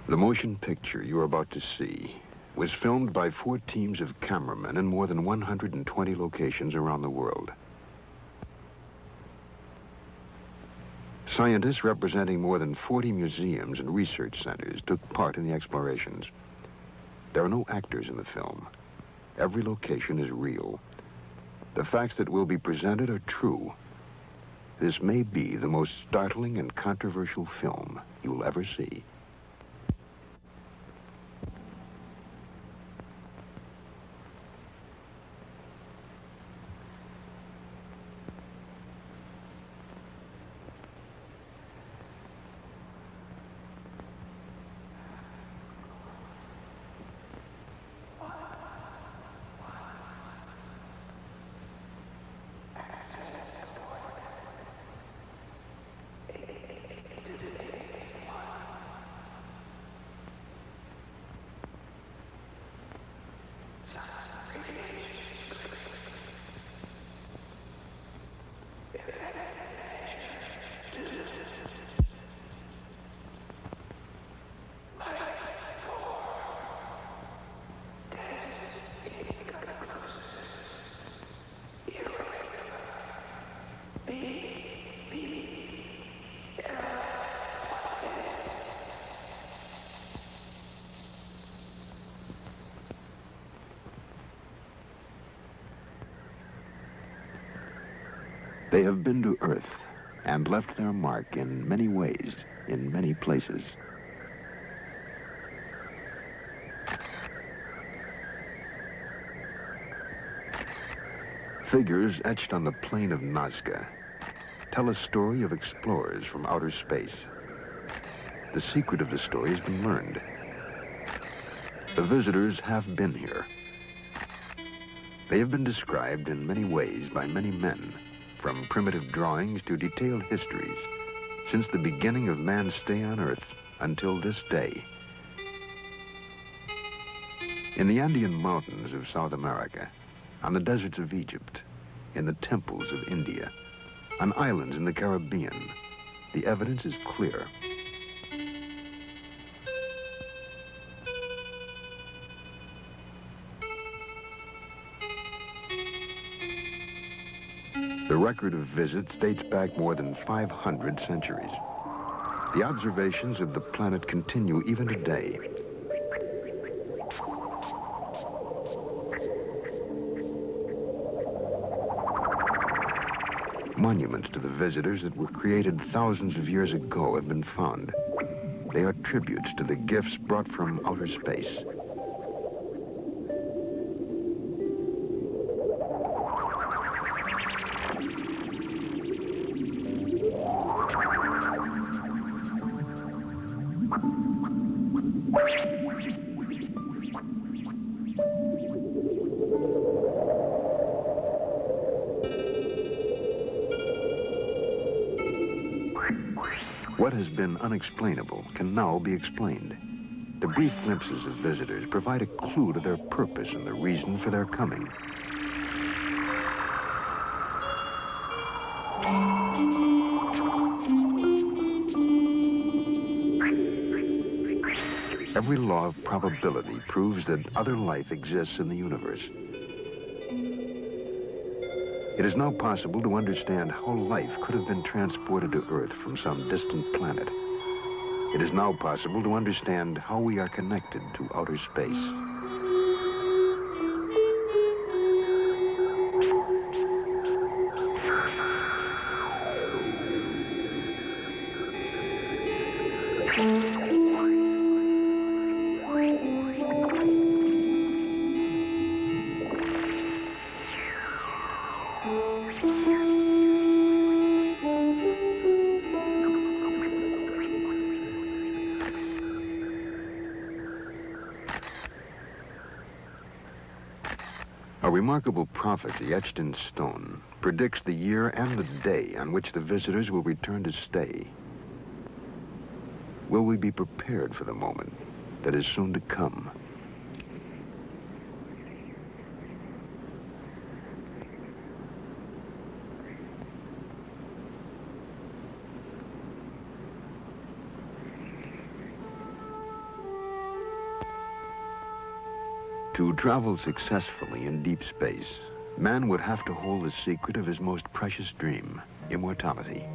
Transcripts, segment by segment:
The motion picture you're about to see was filmed by 4 teams of cameramen in more than 120 locations around the world. Scientists representing more than 40 museums and research centers took part in the explorations. There are no actors in the film. Every location is real. The facts that will be presented are true. This may be the most startling and controversial film you will ever see. They have been to Earth and left their mark in many ways, in many places. Figures etched on the plain of Nazca tell a story of explorers from outer space. The secret of the story has been learned. The visitors have been here. They have been described in many ways by many men, from primitive drawings to detailed histories, since the beginning of man's stay on Earth until this day. In the Andean mountains of South America, on the deserts of Egypt, in the temples of India, on islands in the Caribbean, the evidence is clear. The record of visits dates back more than 500 centuries. The observations of the planet continue even today. Monuments to the visitors that were created thousands of years ago have been found. They are tributes to the gifts brought from outer space. What has been unexplainable can now be explained. The brief glimpses of visitors provide a clue to their purpose and the reason for their coming. Every law of probability proves that other life exists in the universe. It is now possible to understand how life could have been transported to Earth from some distant planet. It is now possible to understand how we are connected to outer space. A remarkable prophecy etched in stone predicts the year and the day on which the visitors will return to stay. Will we be prepared for the moment that is soon to come? To travel successfully in deep space, man would have to hold the secret of his most precious dream, immortality.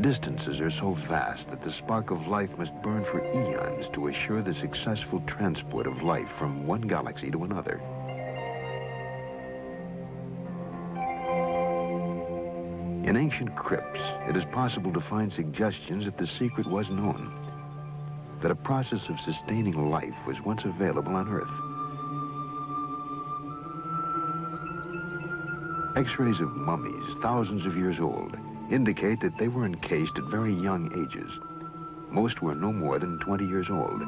Distances are so vast that the spark of life must burn for eons to assure the successful transport of life from one galaxy to another. In ancient crypts, it is possible to find suggestions that the secret was known, that a process of sustaining life was once available on Earth. X-rays of mummies, thousands of years old, indicate that they were encased at very young ages. Most were no more than 20 years old.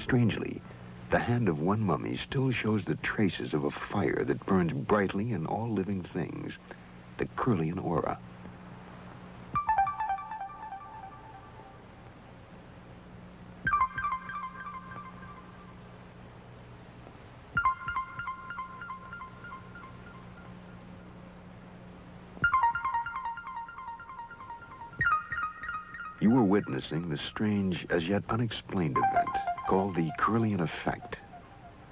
Strangely, the hand of one mummy still shows the traces of a fire that burns brightly in all living things, the Kirlian aura. You are witnessing the strange, as yet unexplained event called the Kirlian effect.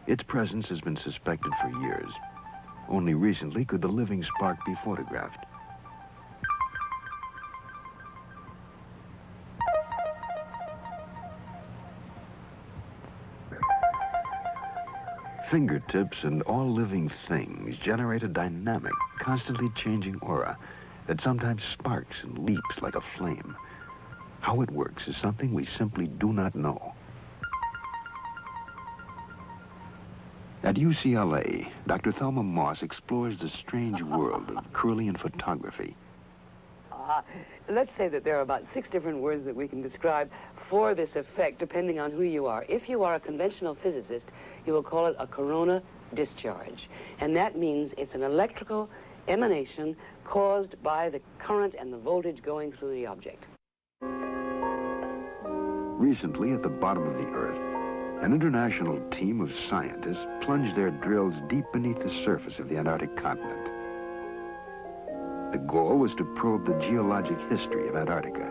Its presence has been suspected for years. Only recently could the living spark be photographed. Fingertips and all living things generate a dynamic, constantly changing aura that sometimes sparks and leaps like a flame. How it works is something we simply do not know. At UCLA, Dr. Thelma Moss explores the strange world of Kirlian photography. Let's say that there are about 6 different words that we can describe for this effect, depending on who you are. If you are a conventional physicist, you will call it a corona discharge. And that means it's an electrical emanation caused by the current and the voltage going through the object. Recently, at the bottom of the Earth, an international team of scientists plunged their drills deep beneath the surface of the Antarctic continent. The goal was to probe the geologic history of Antarctica.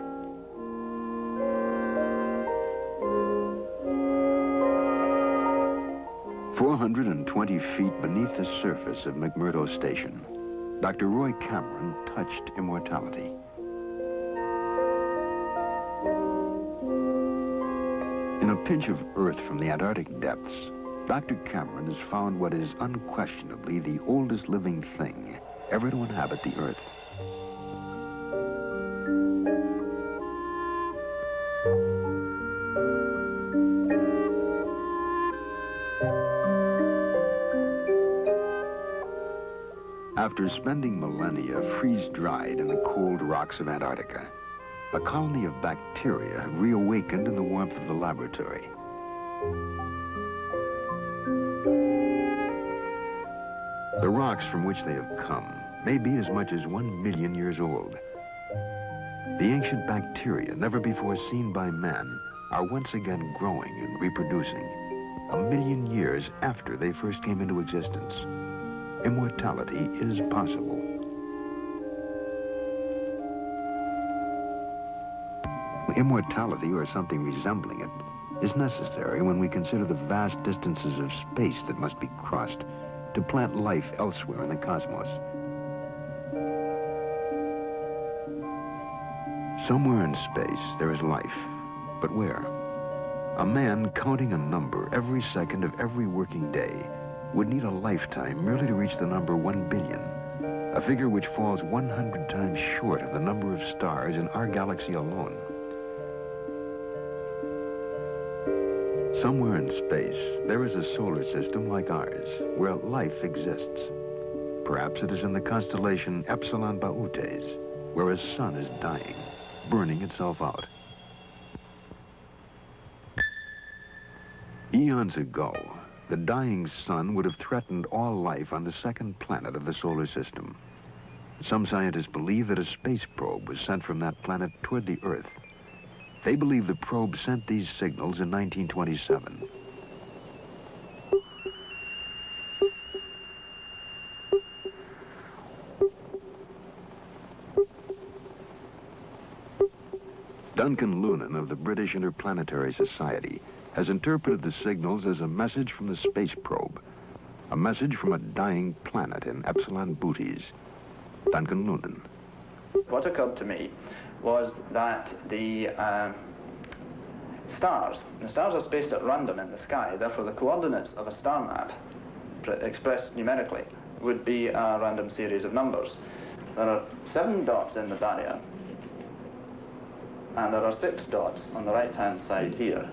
"420 feet beneath the surface of McMurdo Station, Dr. Roy Cameron touched immortality. In a pinch of earth from the Antarctic depths, Dr. Cameron has found what is unquestionably the oldest living thing ever to inhabit the Earth. After spending millennia freeze-dried in the cold rocks of Antarctica, a colony of bacteria have reawakened in the warmth of the laboratory. The rocks from which they have come may be as much as 1 million years old. The ancient bacteria, never before seen by man, are once again growing and reproducing, 1 million years after they first came into existence. Immortality is possible. Immortality, or something resembling it, is necessary when we consider the vast distances of space that must be crossed to plant life elsewhere in the cosmos. Somewhere in space, there is life. But where? A man counting a number every second of every working day would need a lifetime merely to reach the number 1 billion, a figure which falls 100 times short of the number of stars in our galaxy alone. Somewhere in space, there is a solar system like ours, where life exists. Perhaps it is in the constellation Epsilon Bautes, where a sun is dying, burning itself out. Eons ago, the dying sun would have threatened all life on the second planet of the solar system. Some scientists believe that a space probe was sent from that planet toward the Earth. They believe the probe sent these signals in 1927. Duncan Lunan of the British Interplanetary Society has interpreted the signals as a message from the space probe, a message from a dying planet in Epsilon Bootes. Duncan Lunan. What occurred to me was that the stars are spaced at random in the sky, therefore the coordinates of a star map, expressed numerically, would be a random series of numbers. There are 7 dots in the barrier, and there are 6 dots on the right-hand side here.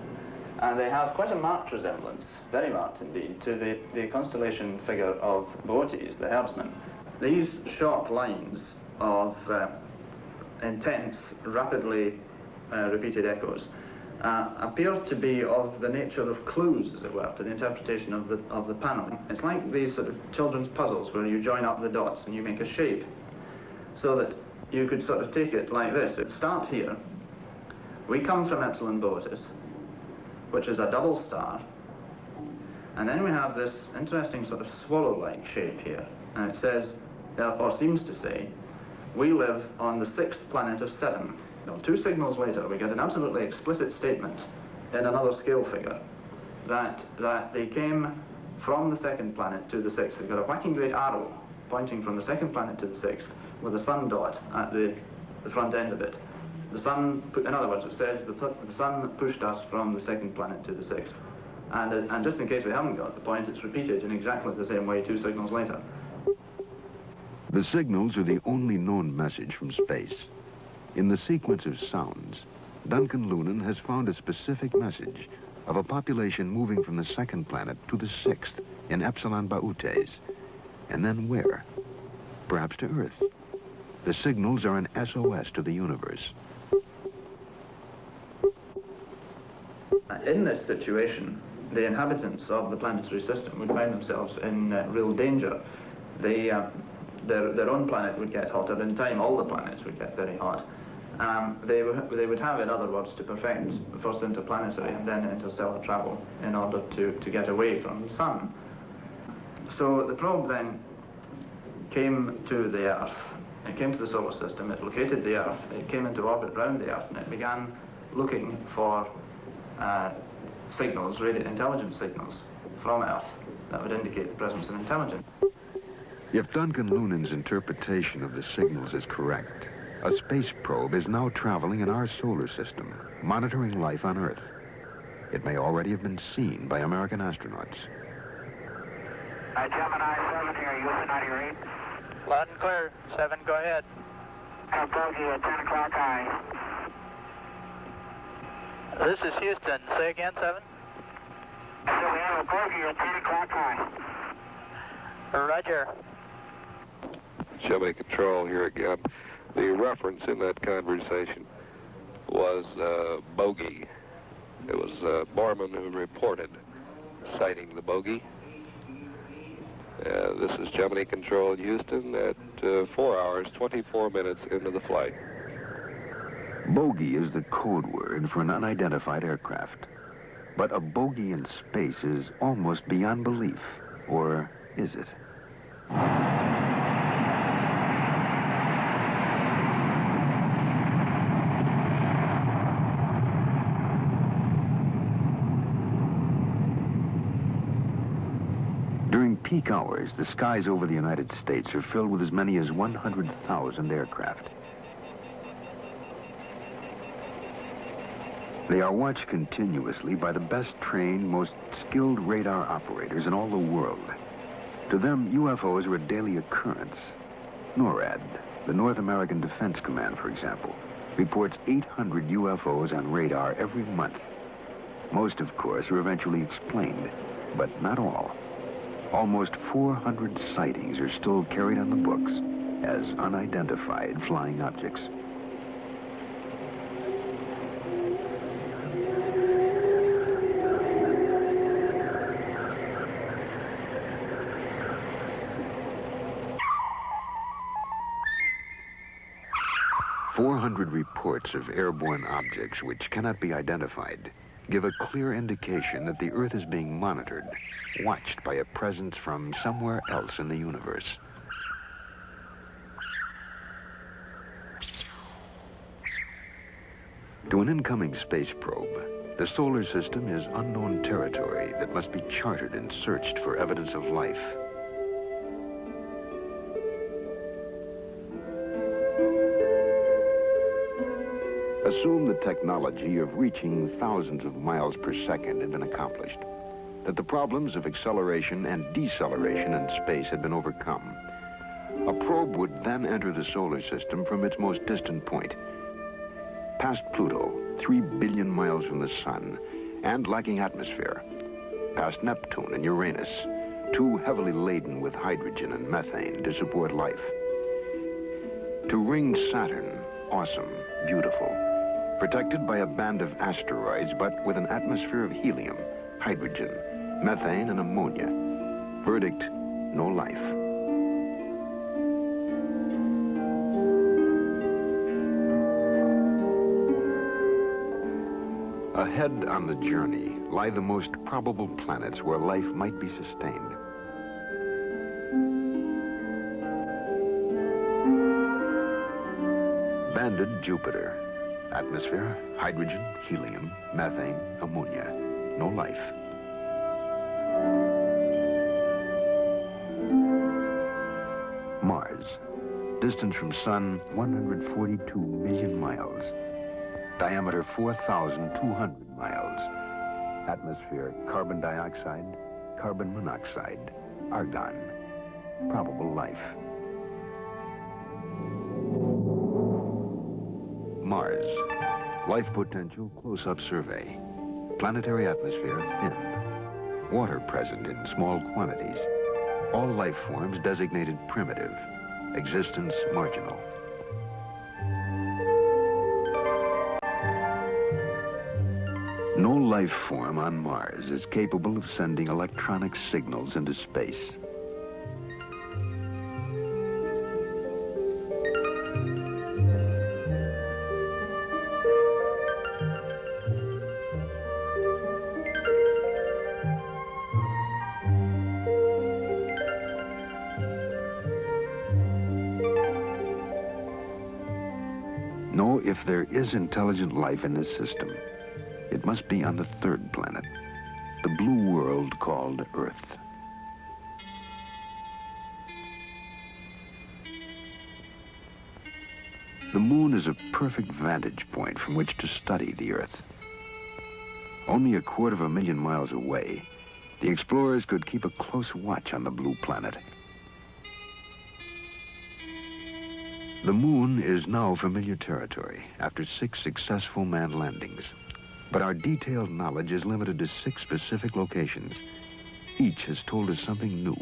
And they have quite a marked resemblance, very marked indeed, to the constellation figure of Bootes, the herdsman. These short lines of intense, rapidly repeated echoes appear to be of the nature of clues, as it were, to the interpretation of the panel. It's like these sort of children's puzzles where you join up the dots and you make a shape, so that you could sort of take it like this. It starts here. We come from Epsilon Bootes, which is a double star, and then we have this interesting sort of swallow-like shape here, and it says, therefore seems to say, we live on the 6th planet of 7. Now, 2 signals later, we get an absolutely explicit statement in another scale figure that they came from the 2nd planet to the 6th. They've got a whacking great arrow pointing from the 2nd planet to the 6th with a sun dot at the front end of it. The sun, in other words, it says the sun pushed us from the 2nd planet to the 6th. And just in case we haven't got the point, it's repeated in exactly the same way 2 signals later. The signals are the only known message from space. In the sequence of sounds, Duncan Lunan has found a specific message of a population moving from the 2nd planet to the 6th in Epsilon Bootes. And then where? Perhaps to Earth. The signals are an SOS to the universe. In this situation, the inhabitants of the planetary system would find themselves in real danger. Their own planet would get hotter. In time, all the planets would get very hot. They would have, in other words, to perfect first interplanetary and then interstellar travel in order to get away from the sun. So the probe then came to the Earth. It came to the solar system. It located the Earth. It came into orbit around the Earth, and it began looking for signals, intelligent signals from Earth that would indicate the presence of intelligence. If Duncan Lunan's interpretation of the signals is correct, a space probe is now traveling in our solar system, monitoring life on Earth. It may already have been seen by American astronauts. Gemini 7 here, Houston, out of your 8. Loud and clear. 7, go ahead. Bogey at 10 o'clock high. This is Houston. Say again, 7. So we have a bogey at 10 o'clock high. Roger. Gemini Control here again. The reference in that conversation was bogey. It was Borman who reported sighting the bogey. This is Gemini Control in Houston at 4 hours, 24 minutes into the flight. Bogey is the code word for an unidentified aircraft. But a bogey in space is almost beyond belief. Or is it? During peak hours, the skies over the United States are filled with as many as 100,000 aircraft. They are watched continuously by the best trained, most skilled radar operators in all the world. To them, UFOs are a daily occurrence. NORAD, the North American Defense Command, for example, reports 800 UFOs on radar every month. Most, of course, are eventually explained, but not all. Almost 400 sightings are still carried on the books as unidentified flying objects. Reports of airborne objects which cannot be identified give a clear indication that the Earth is being monitored, watched by a presence from somewhere else in the universe. To To an incoming space probe, the solar system is unknown territory that must be charted and searched for evidence of life. Assume the technology of reaching thousands of miles per second had been accomplished, that the problems of acceleration and deceleration in space had been overcome. A probe would then enter the solar system from its most distant point, past Pluto, 3 billion miles from the sun, and lacking atmosphere, past Neptune and Uranus, too heavily laden with hydrogen and methane to support life. To ring Saturn, awesome, beautiful, protected by a band of asteroids, but with an atmosphere of helium, hydrogen, methane, and ammonia. Verdict, no life. Ahead on the journey lie the most probable planets where life might be sustained. Banded Jupiter. Atmosphere, hydrogen, helium, methane, ammonia. No life. Mars. Distance from Sun, 142 million miles. Diameter, 4,200 miles. Atmosphere, carbon dioxide, carbon monoxide, argon. Probable life. Mars. Life potential, close-up survey. Planetary atmosphere, thin. Water present in small quantities. All life forms designated primitive. Existence marginal. No life form on Mars is capable of sending electronic signals into space. No, if there is intelligent life in this system, it must be on the third planet, the blue world called Earth. The moon is a perfect vantage point from which to study the Earth. Only 250,000 miles away, the explorers could keep a close watch on the blue planet. The moon is now familiar territory after 6 successful manned landings. But our detailed knowledge is limited to 6 specific locations. Each has told us something new,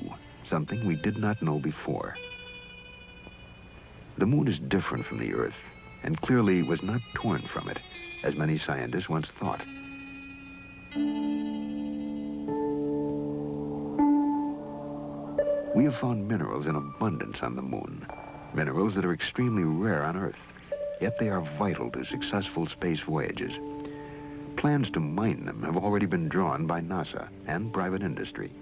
something we did not know before. The moon is different from the Earth, and clearly was not torn from it, as many scientists once thought. We have found minerals in abundance on the moon, minerals that are extremely rare on Earth, yet they are vital to successful space voyages. Plans to mine them have already been drawn by NASA and private industry.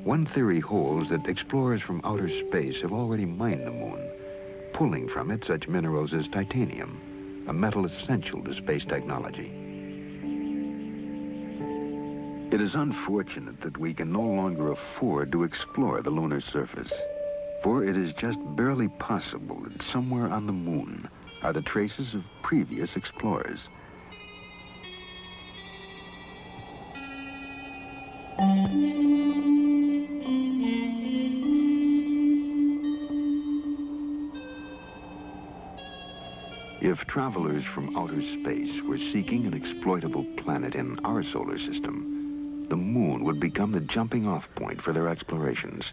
One theory holds that explorers from outer space have already mined the moon, pulling from it such minerals as titanium, a metal essential to space technology. It is unfortunate that we can no longer afford to explore the lunar surface, for it is just barely possible that somewhere on the moon are the traces of previous explorers. If travelers from outer space were seeking an exploitable planet in our solar system, the moon would become the jumping-off point for their explorations.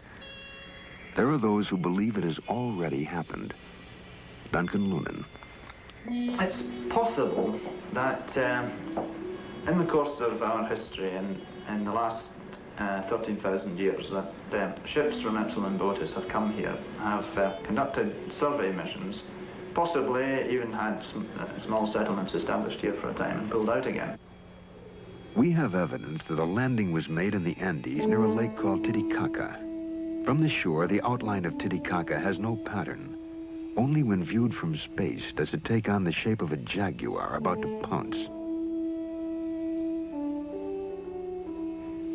There are those who believe it has already happened. Duncan Lunan. It's possible that in the course of our history in the last 13,000 years that ships from Epsilon Botis have come here, have conducted survey missions, possibly even had small settlements established here for a time and pulled out again. We have evidence that a landing was made in the Andes near a lake called Titicaca. From the shore, the outline of Titicaca has no pattern. Only when viewed from space does it take on the shape of a jaguar about to pounce.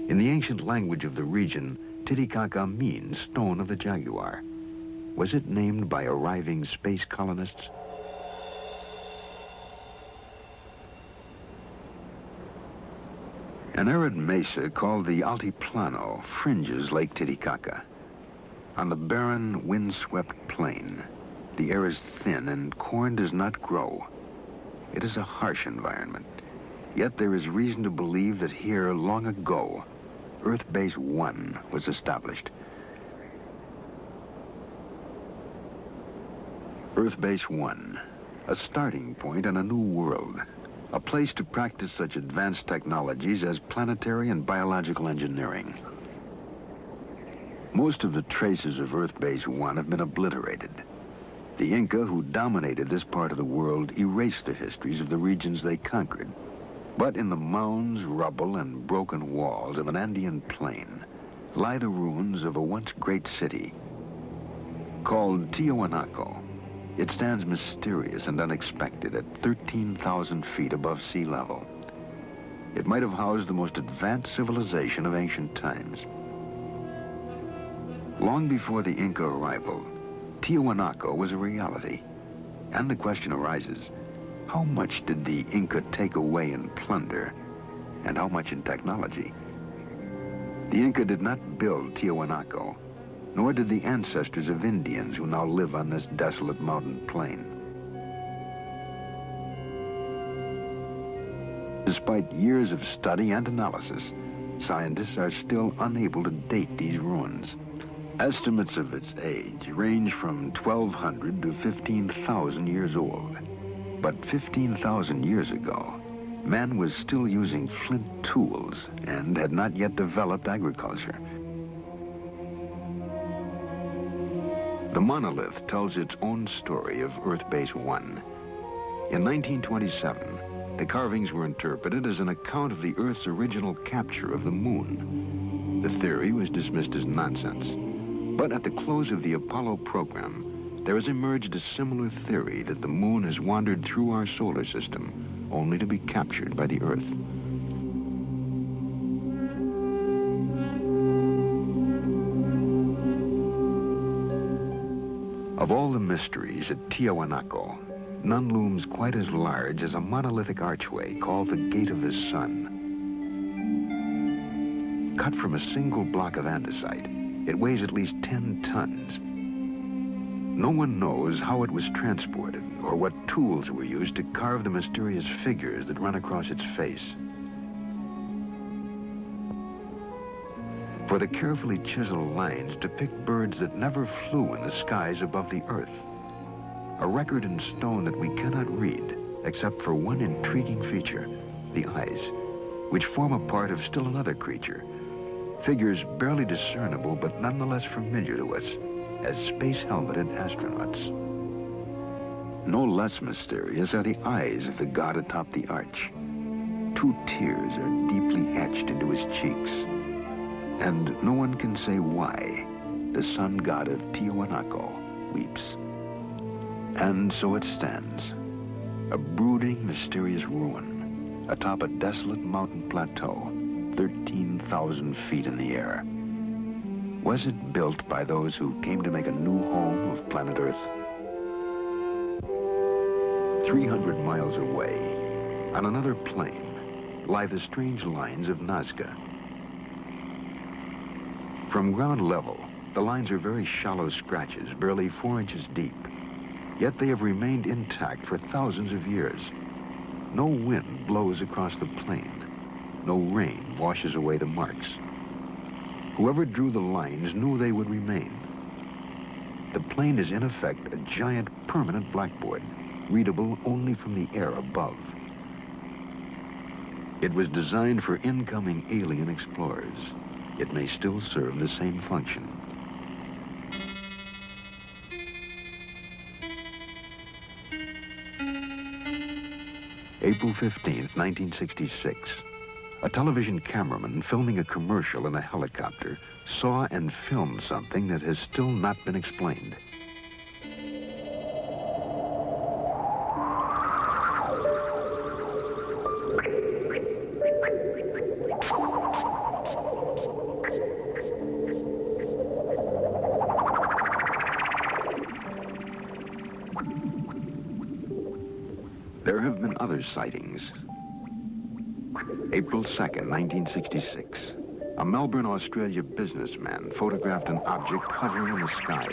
In the ancient language of the region, Titicaca means stone of the jaguar. Was it named by arriving space colonists? An arid mesa called the Altiplano fringes Lake Titicaca. On the barren, wind-swept plain, the air is thin and corn does not grow. It is a harsh environment, yet there is reason to believe that here, long ago, Earth Base 1 was established. Earth Base 1, a starting point on a new world, a place to practice such advanced technologies as planetary and biological engineering. Most of the traces of Earth Base 1 have been obliterated. The Inca who dominated this part of the world erased the histories of the regions they conquered. But in the mounds, rubble, and broken walls of an Andean plain lie the ruins of a once great city. Called Tiwanaku, it stands mysterious and unexpected at 13,000 feet above sea level. It might have housed the most advanced civilization of ancient times. Long before the Inca arrival, Tiwanaku was a reality. And the question arises, how much did the Inca take away in plunder, and how much in technology? The Inca did not build Tiwanaku, nor did the ancestors of Indians who now live on this desolate mountain plain. Despite years of study and analysis, scientists are still unable to date these ruins. Estimates of its age range from 1,200 to 15,000 years old. But 15,000 years ago, man was still using flint tools and had not yet developed agriculture. The monolith tells its own story of Earth Base 1. In 1927, the carvings were interpreted as an account of the Earth's original capture of the moon. The theory was dismissed as nonsense. But at the close of the Apollo program, there has emerged a similar theory that the moon has wandered through our solar system, only to be captured by the Earth. Of all the mysteries at Tiwanaku, none looms quite as large as a monolithic archway called the Gate of the Sun. Cut from a single block of andesite, it weighs at least 10 tons. No one knows how it was transported or what tools were used to carve the mysterious figures that run across its face. For the carefully chiseled lines depict birds that never flew in the skies above the Earth. A record in stone that we cannot read, except for one intriguing feature, the eyes, which form a part of still another creature. Figures barely discernible, but nonetheless familiar to us as space-helmeted astronauts. No less mysterious are the eyes of the god atop the arch. 2 tears are deeply etched into his cheeks. And no one can say why the sun god of Tiwanaku weeps. And so it stands, a brooding, mysterious ruin atop a desolate mountain plateau, 13,000 feet in the air. Was it built by those who came to make a new home of planet Earth? 300 miles away, on another plain, lie the strange lines of Nazca. From ground level, the lines are very shallow scratches, barely 4 inches deep. Yet they have remained intact for thousands of years. No wind blows across the plain. No rain washes away the marks. Whoever drew the lines knew they would remain. The plain is in effect a giant permanent blackboard, readable only from the air above. It was designed for incoming alien explorers. It may still serve the same function. April 15th, 1966. A television cameraman filming a commercial in a helicopter saw and filmed something that has still not been explained. There have been other sightings. April 2nd, 1966. A Melbourne, Australia businessman photographed an object hovering in the sky.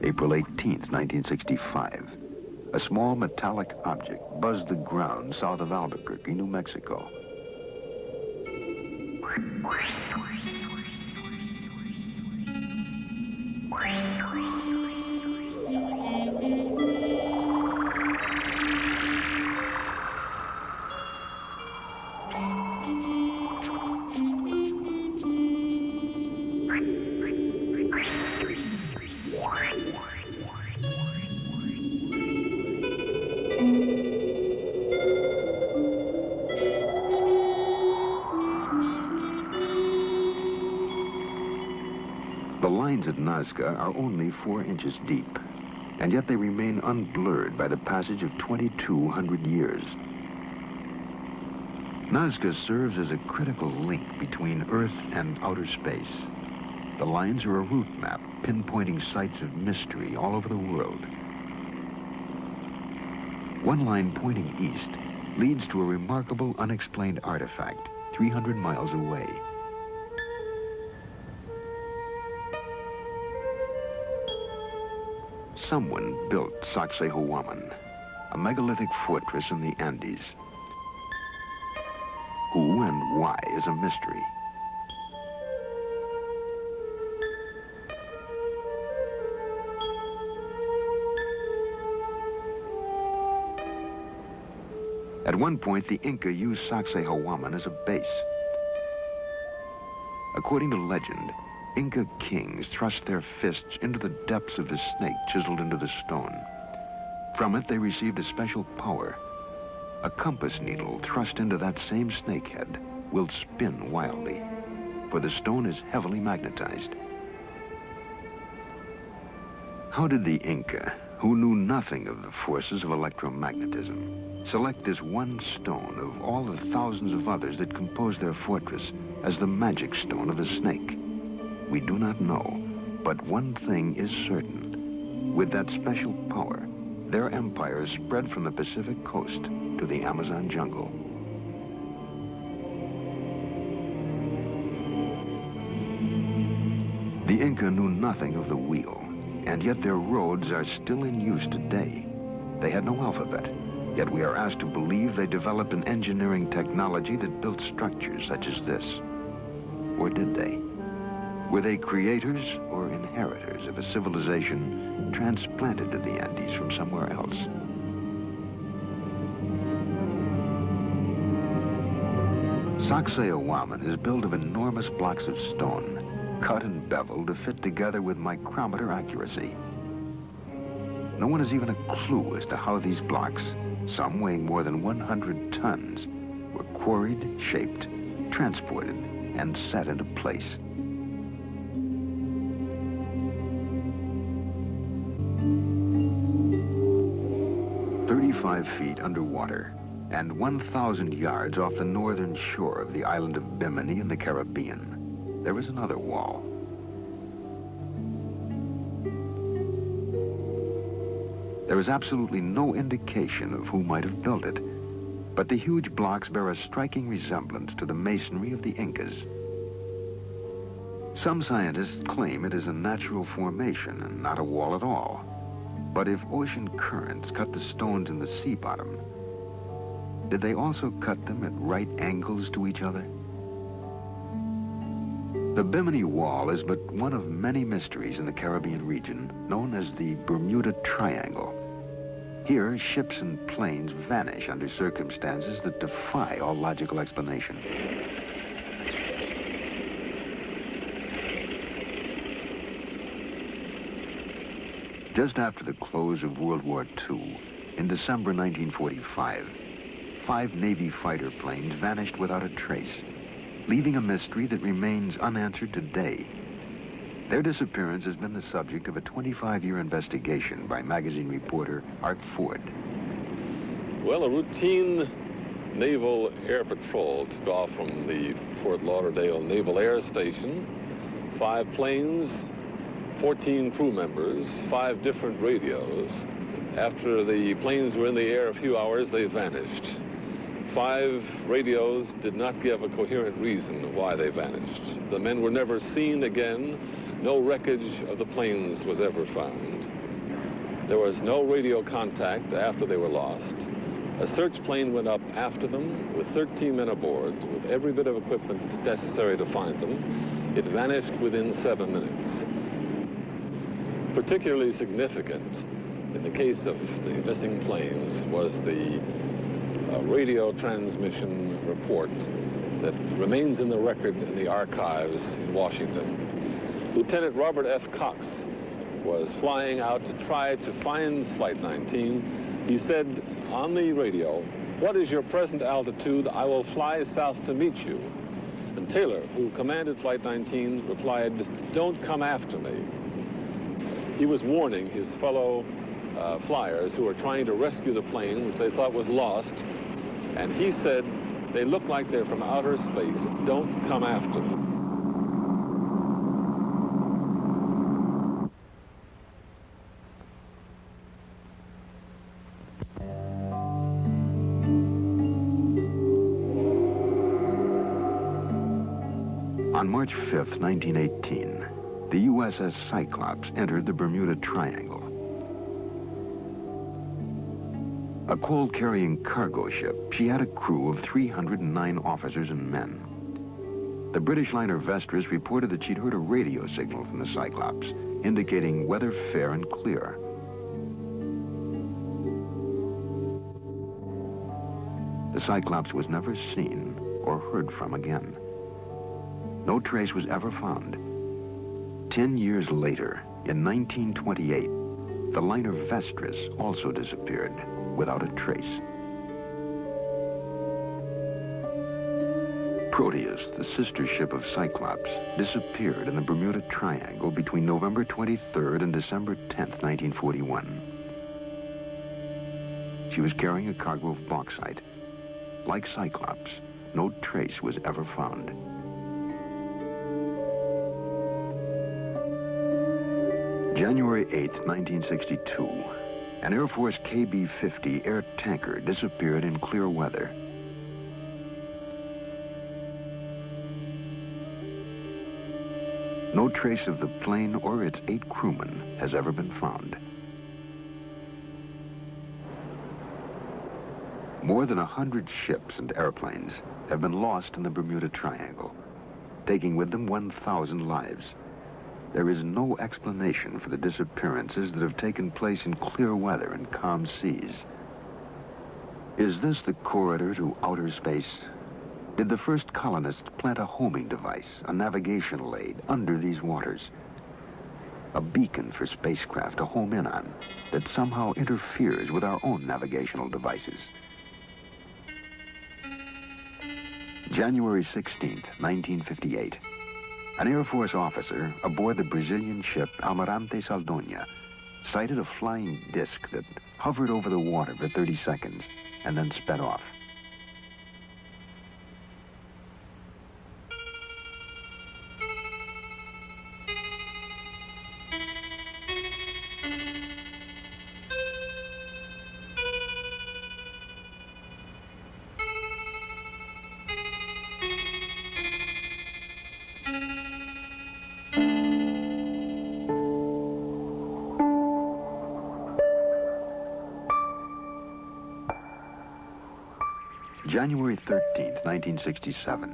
April 18th, 1965. A small metallic object buzzed the ground south of Albuquerque, New Mexico. The lines at Nazca are only 4 inches deep, and yet they remain unblurred by the passage of 2,200 years. Nazca serves as a critical link between Earth and outer space. The lines are a route map pinpointing sites of mystery all over the world. One line pointing east leads to a remarkable unexplained artifact 300 miles away. Someone built Sacsayhuaman, a megalithic fortress in the Andes. Who and why is a mystery. At one point, the Inca used Sacsayhuaman as a base. According to legend, Inca kings thrust their fists into the depths of the snake chiseled into the stone. From it, they received a special power. A compass needle thrust into that same snakehead will spin wildly, for the stone is heavily magnetized. How did the Inca, who knew nothing of the forces of electromagnetism, select this one stone of all the thousands of others that composed their fortress as the magic stone of the snake? We do not know, but one thing is certain. With that special power, their empire spread from the Pacific coast to the Amazon jungle. The Inca knew nothing of the wheel, and yet their roads are still in use today. They had no alphabet, yet we are asked to believe they developed an engineering technology that built structures such as this. Or did they? Were they creators or inheritors of a civilization transplanted to the Andes from somewhere else? Sacsayhuaman is built of enormous blocks of stone, cut and beveled to fit together with micrometer accuracy. No one has even a clue as to how these blocks, some weighing more than 100 tons, were quarried, shaped, transported, and set into place. 35 feet underwater and 1,000 yards off the northern shore of the island of Bimini in the Caribbean, there is another wall. There is absolutely no indication of who might have built it, but the huge blocks bear a striking resemblance to the masonry of the Incas. Some scientists claim it is a natural formation and not a wall at all. But if ocean currents cut the stones in the sea bottom, did they also cut them at right angles to each other? The Bimini Wall is but one of many mysteries in the Caribbean region, known as the Bermuda Triangle. Here, ships and planes vanish under circumstances that defy all logical explanation. Just after the close of World War II, in December 1945, 5 Navy fighter planes vanished without a trace, leaving a mystery that remains unanswered today. Their disappearance has been the subject of a 25-year investigation by magazine reporter Art Ford. Well, a routine naval air patrol took off from the Fort Lauderdale Naval Air Station 5 planes, 14 crew members, 5 different radios. After the planes were in the air a few hours, they vanished. 5 radios did not give a coherent reason why they vanished. The men were never seen again. No wreckage of the planes was ever found. There was no radio contact after they were lost. A search plane went up after them with 13 men aboard, with every bit of equipment necessary to find them. It vanished within 7 minutes. Particularly significant in the case of the missing planes was the radio transmission report that remains in the record in the archives in Washington. Lieutenant Robert F. Cox was flying out to try to find Flight 19. He said on the radio, "What is your present altitude? I will fly south to meet you." And Taylor, who commanded Flight 19, replied, "Don't come after me." He was warning his fellow flyers who were trying to rescue the plane, which they thought was lost, and he said, "They look like they're from outer space. Don't come after me." On March 5th, 1918, the USS Cyclops entered the Bermuda Triangle. A coal-carrying cargo ship, she had a crew of 309 officers and men. The British liner Vestris reported that she'd heard a radio signal from the Cyclops, indicating weather fair and clear. The Cyclops was never seen or heard from again. No trace was ever found. 10 years later, in 1928, the liner Vestris also disappeared without a trace. Proteus, the sister ship of Cyclops, disappeared in the Bermuda Triangle between November 23rd and December 10th, 1941. She was carrying a cargo of bauxite. Like Cyclops, no trace was ever found. January 8th, 1962, an Air Force KB-50 air tanker disappeared in clear weather. No trace of the plane or its 8 crewmen has ever been found. More than 100 ships and airplanes have been lost in the Bermuda Triangle, taking with them 1,000 lives. There is no explanation for the disappearances that have taken place in clear weather and calm seas. Is this the corridor to outer space? Did the first colonists plant a homing device, a navigational aid, under these waters? A beacon for spacecraft to home in on that somehow interferes with our own navigational devices. January 16th, 1958. An Air Force officer aboard the Brazilian ship Almirante Saldanha sighted a flying disc that hovered over the water for 30 seconds and then sped off. January 13th, 1967.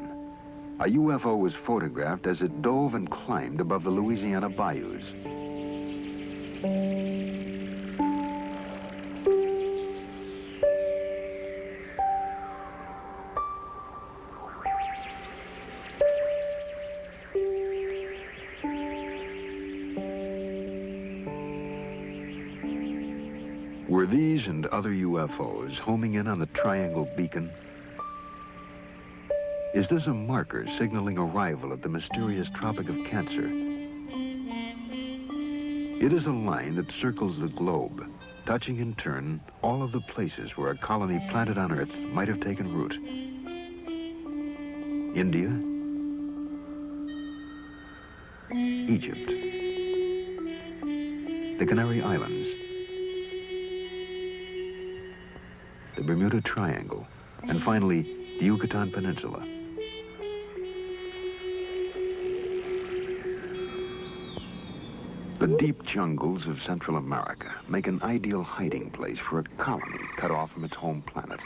A UFO was photographed as it dove and climbed above the Louisiana bayous. Were these and other UFOs homing in on the Triangle Beacon? Is this a marker signaling arrival at the mysterious Tropic of Cancer? It is a line that circles the globe, touching in turn all of the places where a colony planted on Earth might have taken root. India, Egypt, the Canary Islands, the Bermuda Triangle, and finally, the Yucatan Peninsula. The deep jungles of Central America make an ideal hiding place for a colony cut off from its home planet.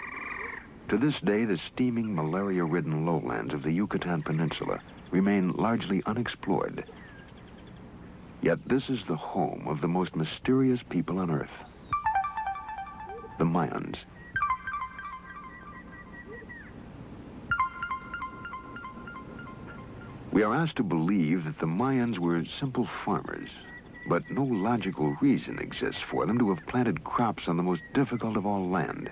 To this day, the steaming, malaria-ridden lowlands of the Yucatan Peninsula remain largely unexplored. Yet this is the home of the most mysterious people on Earth, the Mayans. We are asked to believe that the Mayans were simple farmers, but no logical reason exists for them to have planted crops on the most difficult of all land.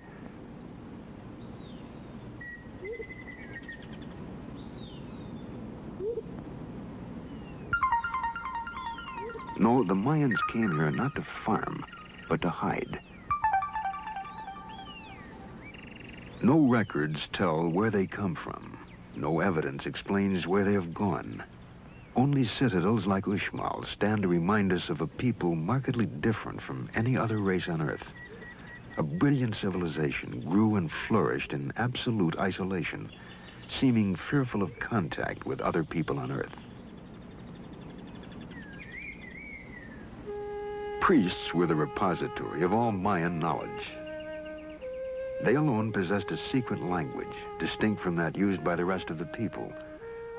No, the Mayans came here not to farm, but to hide. No records tell where they come from. No evidence explains where they have gone. Only citadels like Uxmal stand to remind us of a people markedly different from any other race on Earth. A brilliant civilization grew and flourished in absolute isolation, seeming fearful of contact with other people on Earth. Priests were the repository of all Mayan knowledge. They alone possessed a secret language, distinct from that used by the rest of the people.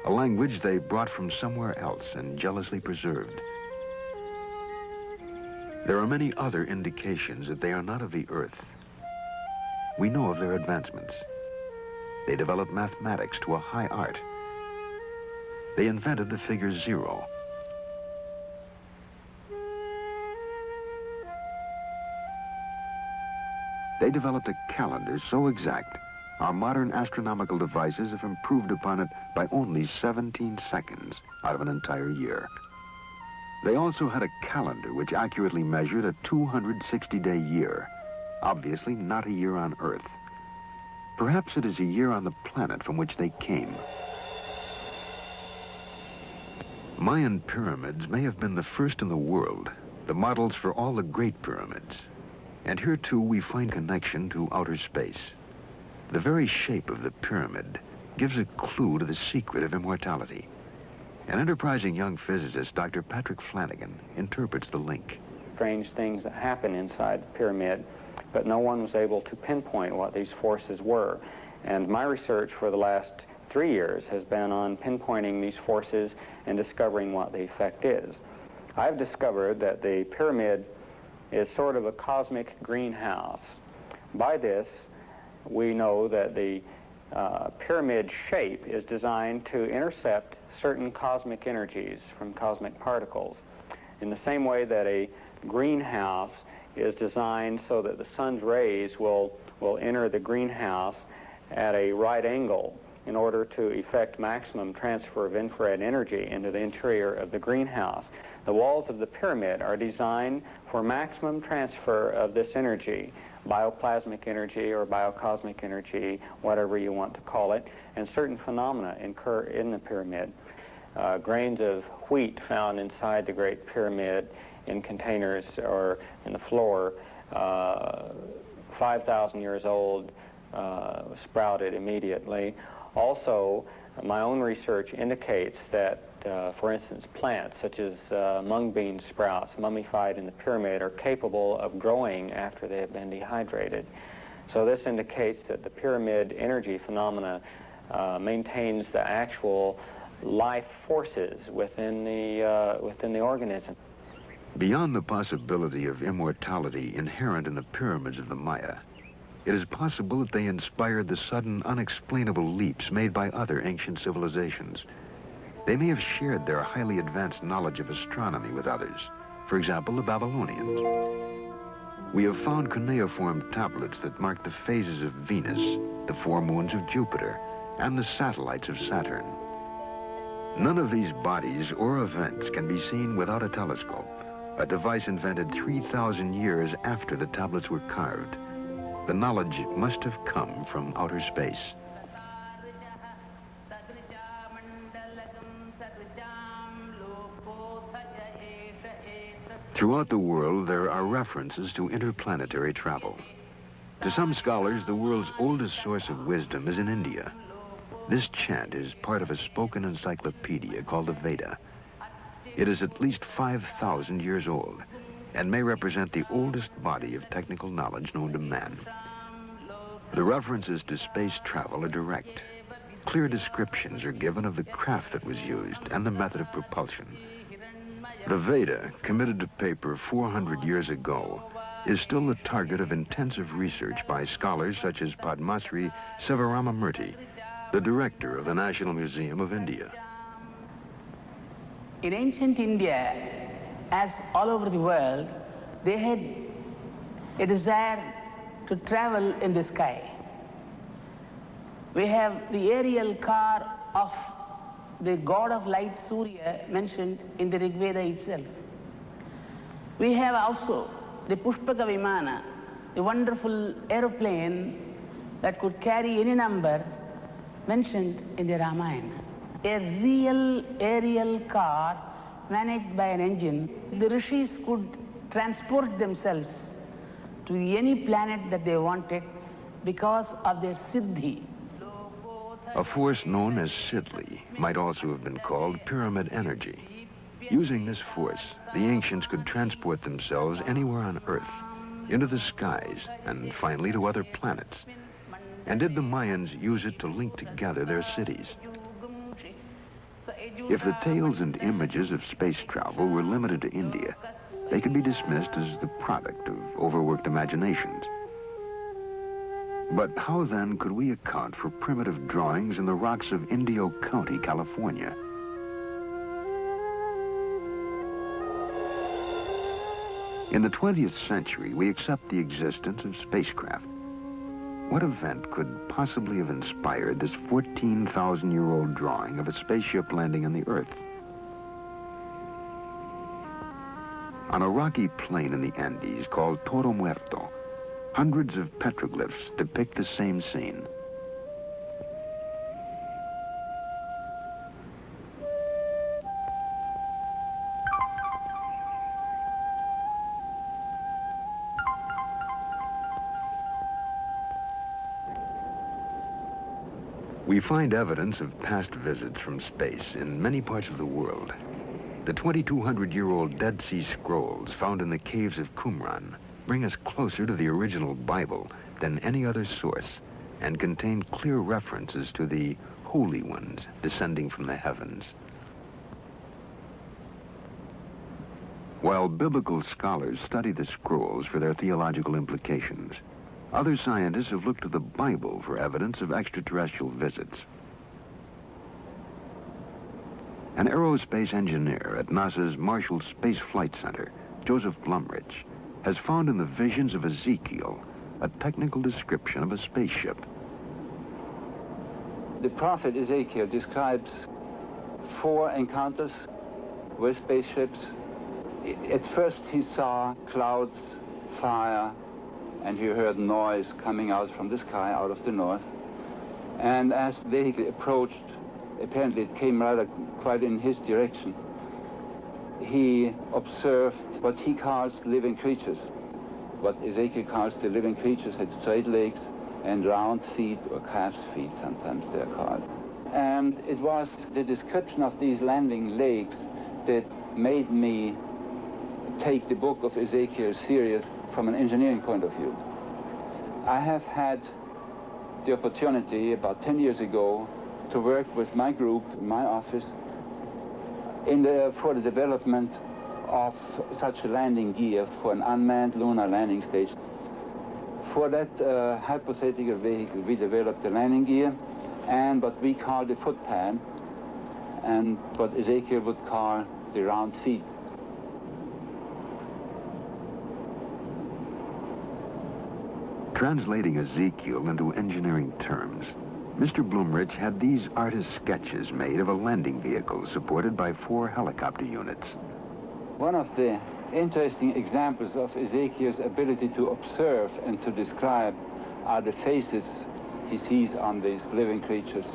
A language they brought from somewhere else and jealously preserved. There are many other indications that they are not of the Earth. We know of their advancements. They developed mathematics to a high art. They invented the figure 0. They developed a calendar so exact, our modern astronomical devices have improved upon it by only 17 seconds out of an entire year. They also had a calendar which accurately measured a 260-day year, obviously not a year on Earth. Perhaps it is a year on the planet from which they came. Mayan pyramids may have been the first in the world, the models for all the great pyramids. And here, too, we find connection to outer space. The very shape of the pyramid gives a clue to the secret of immortality. An enterprising young physicist, Dr. Patrick Flanagan, interprets the link. Strange things that happen inside the pyramid, but no one was able to pinpoint what these forces were. And my research for the last 3 years has been on pinpointing these forces and discovering what the effect is. I've discovered that the pyramid is sort of a cosmic greenhouse. By this, we know that the pyramid shape is designed to intercept certain cosmic energies from cosmic particles, in the same way that a greenhouse is designed so that the sun's rays will enter the greenhouse at a right angle in order to effect maximum transfer of infrared energy into the interior of the greenhouse. The walls of the pyramid are designed for maximum transfer of this energy, bioplasmic energy or biocosmic energy, whatever you want to call it, and certain phenomena occur in the pyramid. Grains of wheat found inside the Great Pyramid in containers or in the floor, 5,000 years old, sprouted immediately. Also, my own research indicates that for instance, plants such as mung bean sprouts mummified in the pyramid are capable of growing after they have been dehydrated. So this indicates that the pyramid energy phenomena maintains the actual life forces within the organism. Beyond the possibility of immortality inherent in the pyramids of the Maya, it is possible that they inspired the sudden, unexplainable leaps made by other ancient civilizations. They may have shared their highly advanced knowledge of astronomy with others. For example, the Babylonians. We have found cuneiform tablets that mark the phases of Venus, the 4 moons of Jupiter, and the satellites of Saturn. None of these bodies or events can be seen without a telescope, a device invented 3,000 years after the tablets were carved. The knowledge must have come from outer space. Throughout the world, there are references to interplanetary travel. To some scholars, the world's oldest source of wisdom is in India. This chant is part of a spoken encyclopedia called the Veda. It is at least 5,000 years old and may represent the oldest body of technical knowledge known to man. The references to space travel are direct. Clear descriptions are given of the craft that was used and the method of propulsion. The Veda, committed to paper 400 years ago, is still the target of intensive research by scholars such as Padmasri Sivaramamurthy, the director of the National Museum of India. In ancient India, as all over the world, they had a desire to travel in the sky. We have the aerial car of the god of light Surya mentioned in the Rig Veda itself. We have also the Pushpaka Vimana, the wonderful aeroplane that could carry any number mentioned in the Ramayana. A real aerial car managed by an engine. The rishis could transport themselves to any planet that they wanted because of their siddhi. A force known as Sidli might also have been called pyramid energy. Using this force, the ancients could transport themselves anywhere on Earth, into the skies, and finally to other planets. And did the Mayans use it to link together their cities? If the tales and images of space travel were limited to India, they could be dismissed as the product of overworked imaginations. But how then could we account for primitive drawings in the rocks of Indio County, California? In the 20th century, we accept the existence of spacecraft. What event could possibly have inspired this 14,000-year-old drawing of a spaceship landing on the Earth? On a rocky plain in the Andes called Toro Muerto, hundreds of petroglyphs depict the same scene. We find evidence of past visits from space in many parts of the world. The 2,200-year-old Dead Sea Scrolls found in the caves of Qumran bring us closer to the original Bible than any other source and contain clear references to the Holy Ones descending from the heavens. While biblical scholars study the scrolls for their theological implications, other scientists have looked to the Bible for evidence of extraterrestrial visits. An aerospace engineer at NASA's Marshall Space Flight Center, Joseph Blumrich, has found in the visions of Ezekiel a technical description of a spaceship. The prophet Ezekiel describes 4 encounters with spaceships. At first he saw clouds, fire, and he heard noise coming out from the sky, out of the north. And as the vehicle approached, apparently it came rather quite in his direction, he observed what he calls living creatures. What Ezekiel calls the living creatures had straight legs and round feet, or calf's feet sometimes they're called. And it was the description of these landing legs that made me take the book of Ezekiel serious from an engineering point of view. I have had the opportunity about 10 years ago to work with my group, my office, for the development of such a landing gear for an unmanned lunar landing station. For that hypothetical vehicle, we developed the landing gear and what we call the footpad, and what Ezekiel would call the round feet. Translating Ezekiel into engineering terms, Mr. Blumrich had these artist sketches made of a landing vehicle supported by 4 helicopter units. One of the interesting examples of Ezekiel's ability to observe and to describe are the faces he sees on these living creatures.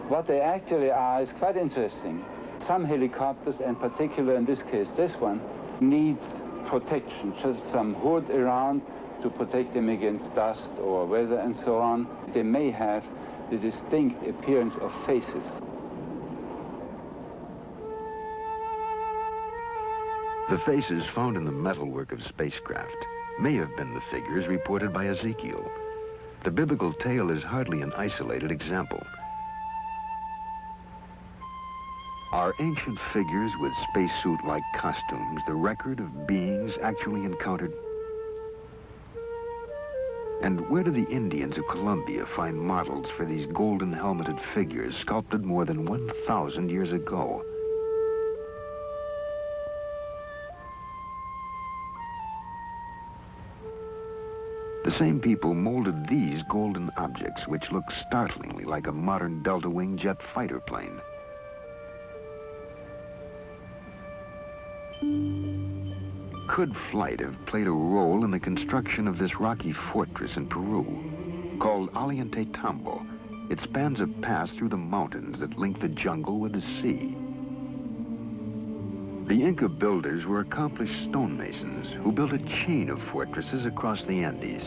What they actually are is quite interesting. Some helicopters, in particular in this case this one, needs protection, just some hood around to protect them against dust or weather and so on. They may have the distinct appearance of faces. The faces found in the metalwork of spacecraft may have been the figures reported by Ezekiel. The biblical tale is hardly an isolated example. Are ancient figures with spacesuit-like costumes the record of beings actually encountered? And where do the Indians of Colombia find models for these golden helmeted figures sculpted more than 1,000 years ago? The same people molded these golden objects, which look startlingly like a modern delta-wing jet fighter plane. Could flight have played a role in the construction of this rocky fortress in Peru, called Ollantaytambo? It spans a pass through the mountains that link the jungle with the sea. The Inca builders were accomplished stonemasons who built a chain of fortresses across the Andes.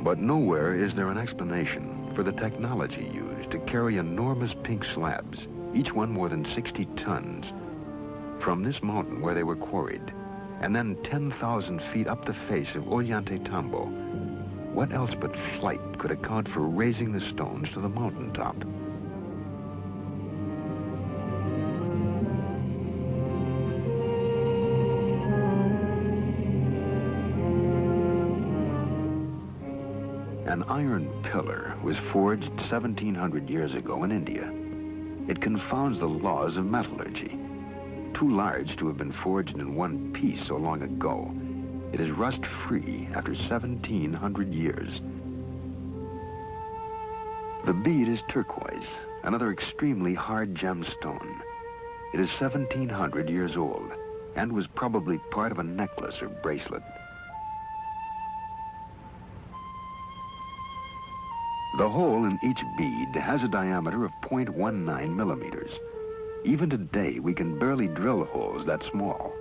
But nowhere is there an explanation for the technology used to carry enormous pink slabs, each one more than 60 tons, from this mountain where they were quarried, and then 10,000 feet up the face of Ollantaytambo. What else but flight could account for raising the stones to the mountaintop? An iron pillar was forged 1,700 years ago in India. It confounds the laws of metallurgy. Too large to have been forged in one piece so long ago, it is rust-free after 1,700 years. The bead is turquoise, another extremely hard gemstone. It is 1,700 years old and was probably part of a necklace or bracelet. The hole in each bead has a diameter of 0.19 millimeters. Even today, we can barely drill holes that small.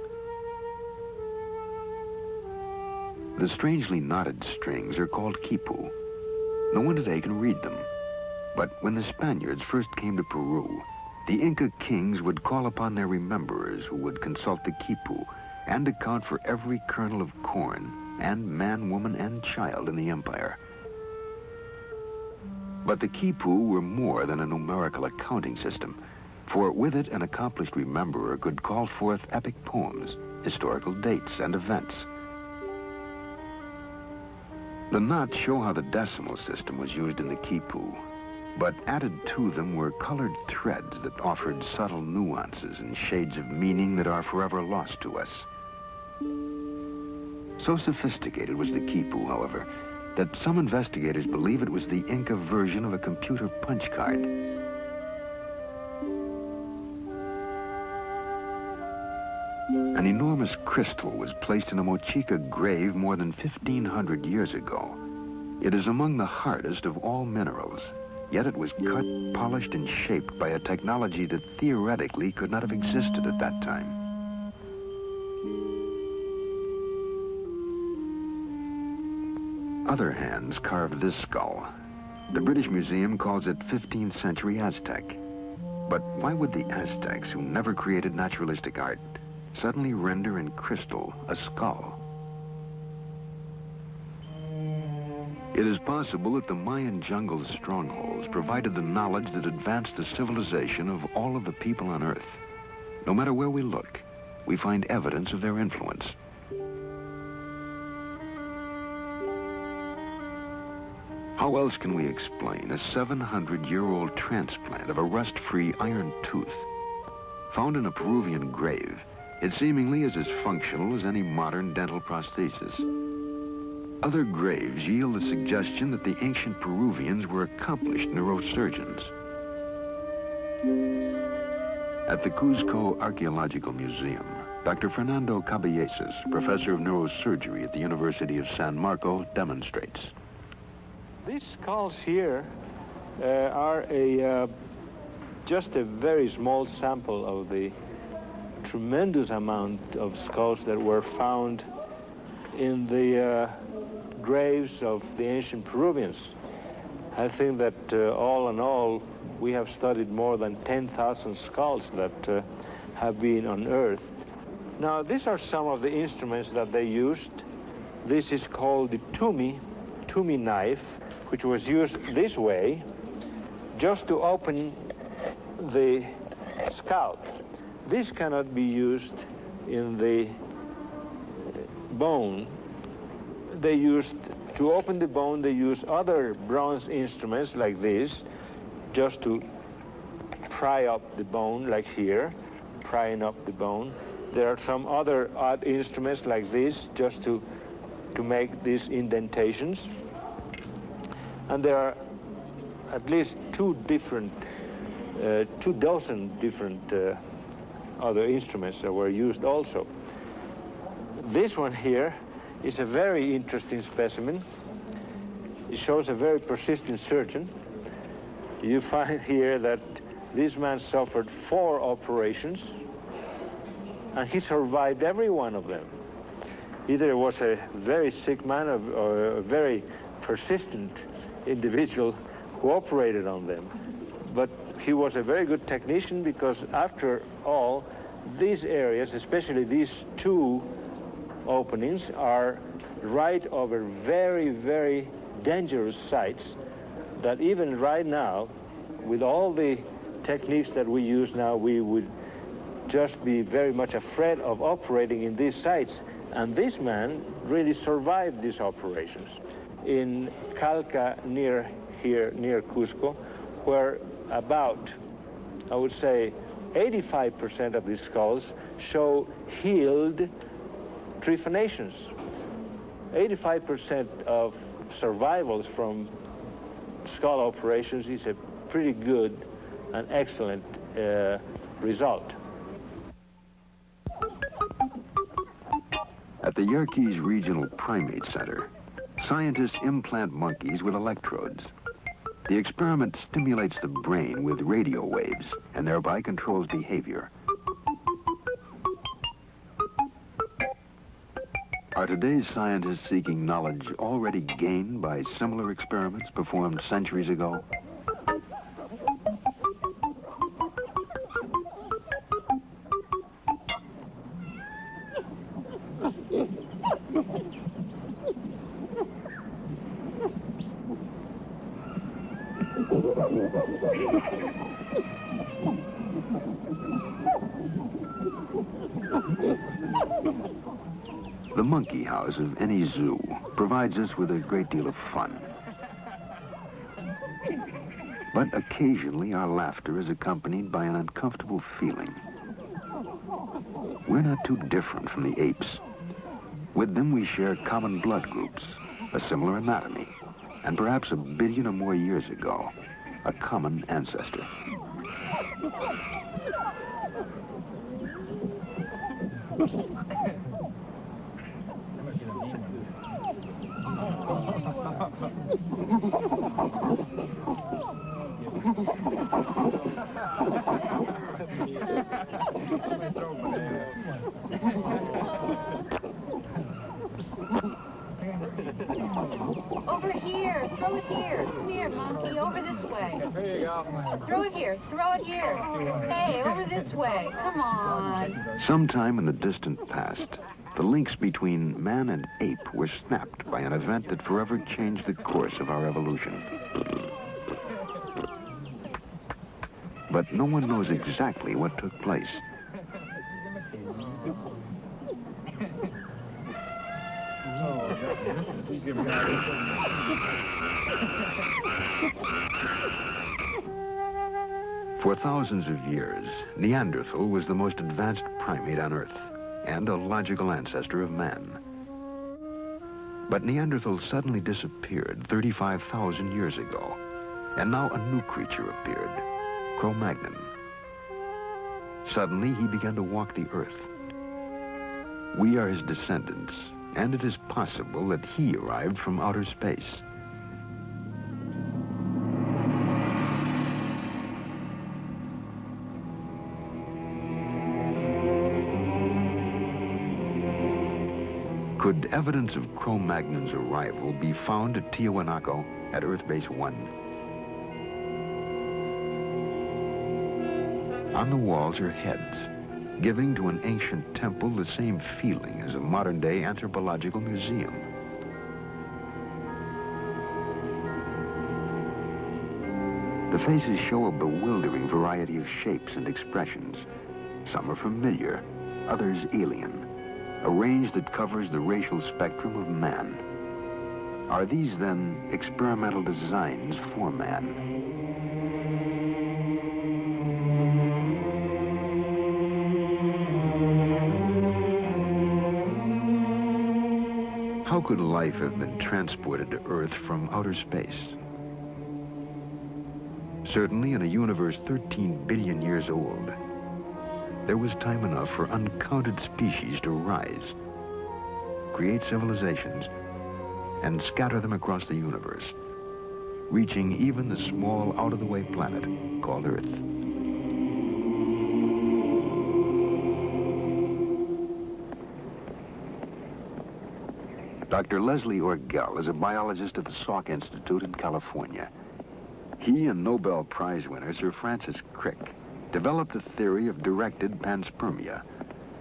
The strangely knotted strings are called quipu. No one today can read them. But when the Spaniards first came to Peru, the Inca kings would call upon their rememberers who would consult the quipu and account for every kernel of corn and man, woman, and child in the empire. But the quipu were more than a numerical accounting system, for with it an accomplished rememberer could call forth epic poems, historical dates, and events. The knots show how the decimal system was used in the quipu, but added to them were colored threads that offered subtle nuances and shades of meaning that are forever lost to us. So sophisticated was the quipu, however, that some investigators believe it was the Inca version of a computer punch card. An enormous crystal was placed in a Mochica grave more than 1,500 years ago. It is among the hardest of all minerals, yet it was cut, polished, and shaped by a technology that theoretically could not have existed at that time. Other hands carved this skull. The British Museum calls it 15th century Aztec. But why would the Aztecs, who never created naturalistic art, suddenly render in crystal a skull? It is possible that the Mayan jungle's strongholds provided the knowledge that advanced the civilization of all of the people on Earth. No matter where we look, we find evidence of their influence. How else can we explain a 700-year-old transplant of a rust-free iron tooth? Found in a Peruvian grave, it seemingly is as functional as any modern dental prosthesis. Other graves yield the suggestion that the ancient Peruvians were accomplished neurosurgeons. At the Cuzco Archaeological Museum, Dr. Fernando Caballesas, professor of neurosurgery at the University of San Marcos, demonstrates. These skulls here are just a very small sample of the tremendous amount of skulls that were found in the graves of the ancient Peruvians. I think that all in all, we have studied more than 10,000 skulls that have been unearthed. Now, these are some of the instruments that they used. This is called the tumi knife, which was used this way just to open the scalp. This cannot be used in the bone. They used, to open the bone, they used other bronze instruments like this, just to pry up the bone, like here, prying up the bone. There are some other odd instruments like this, just to make these indentations. And there are at least 2 dozen different other instruments that were used also. This one here is a very interesting specimen. It shows a very persistent surgeon. You find here that this man suffered 4 operations, and he survived every one of them. Either it was a very sick man or a very persistent individual who operated on them. But he was a very good technician, because after all, these areas, especially these 2 openings, are right over very, very dangerous sites that even right now, with all the techniques that we use now, we would just be very much afraid of operating in these sites. And this man really survived these operations. In Calca, near here, near Cusco, where about, I would say, 85% of these skulls show healed trephanations. 85% of survivals from skull operations is a pretty good and excellent result. At the Yerkes Regional Primate Center, scientists implant monkeys with electrodes. The experiment stimulates the brain with radio waves and thereby controls behavior. Are today's scientists seeking knowledge already gained by similar experiments performed centuries ago? The monkey house of any zoo provides us with a great deal of fun. But occasionally our laughter is accompanied by an uncomfortable feeling. We're not too different from the apes. With them we share common blood groups, a similar anatomy, and perhaps 1 billion or more years ago, a common ancestor. Over here, throw it here. Come here, monkey, over this way. There you go. Throw it here, throw it here. Hey, over this way, come on. Sometime in the distant past, the links between man and ape were snapped by an event that forever changed the course of our evolution. But no one knows exactly what took place. For thousands of years, Neanderthal was the most advanced primate on Earth and a logical ancestor of man. But Neanderthal suddenly disappeared 35,000 years ago, and now a new creature appeared, Cro-Magnon. Suddenly, he began to walk the Earth. We are his descendants, and it is possible that he arrived from outer space. Could evidence of Cro-Magnon's arrival be found at Tiwanaku at Earth Base 1? On the walls are heads, giving to an ancient temple the same feeling as a modern-day anthropological museum. The faces show a bewildering variety of shapes and expressions. Some are familiar, others alien, a range that covers the racial spectrum of man. Are these, then, experimental designs for man? How could life have been transported to Earth from outer space? Certainly in a universe 13 billion years old, there was time enough for uncounted species to rise, create civilizations, and scatter them across the universe, reaching even the small, out-of-the-way planet called Earth. Dr. Leslie Orgel is a biologist at the Salk Institute in California. He and Nobel Prize winner Sir Francis Crick developed the theory of directed panspermia,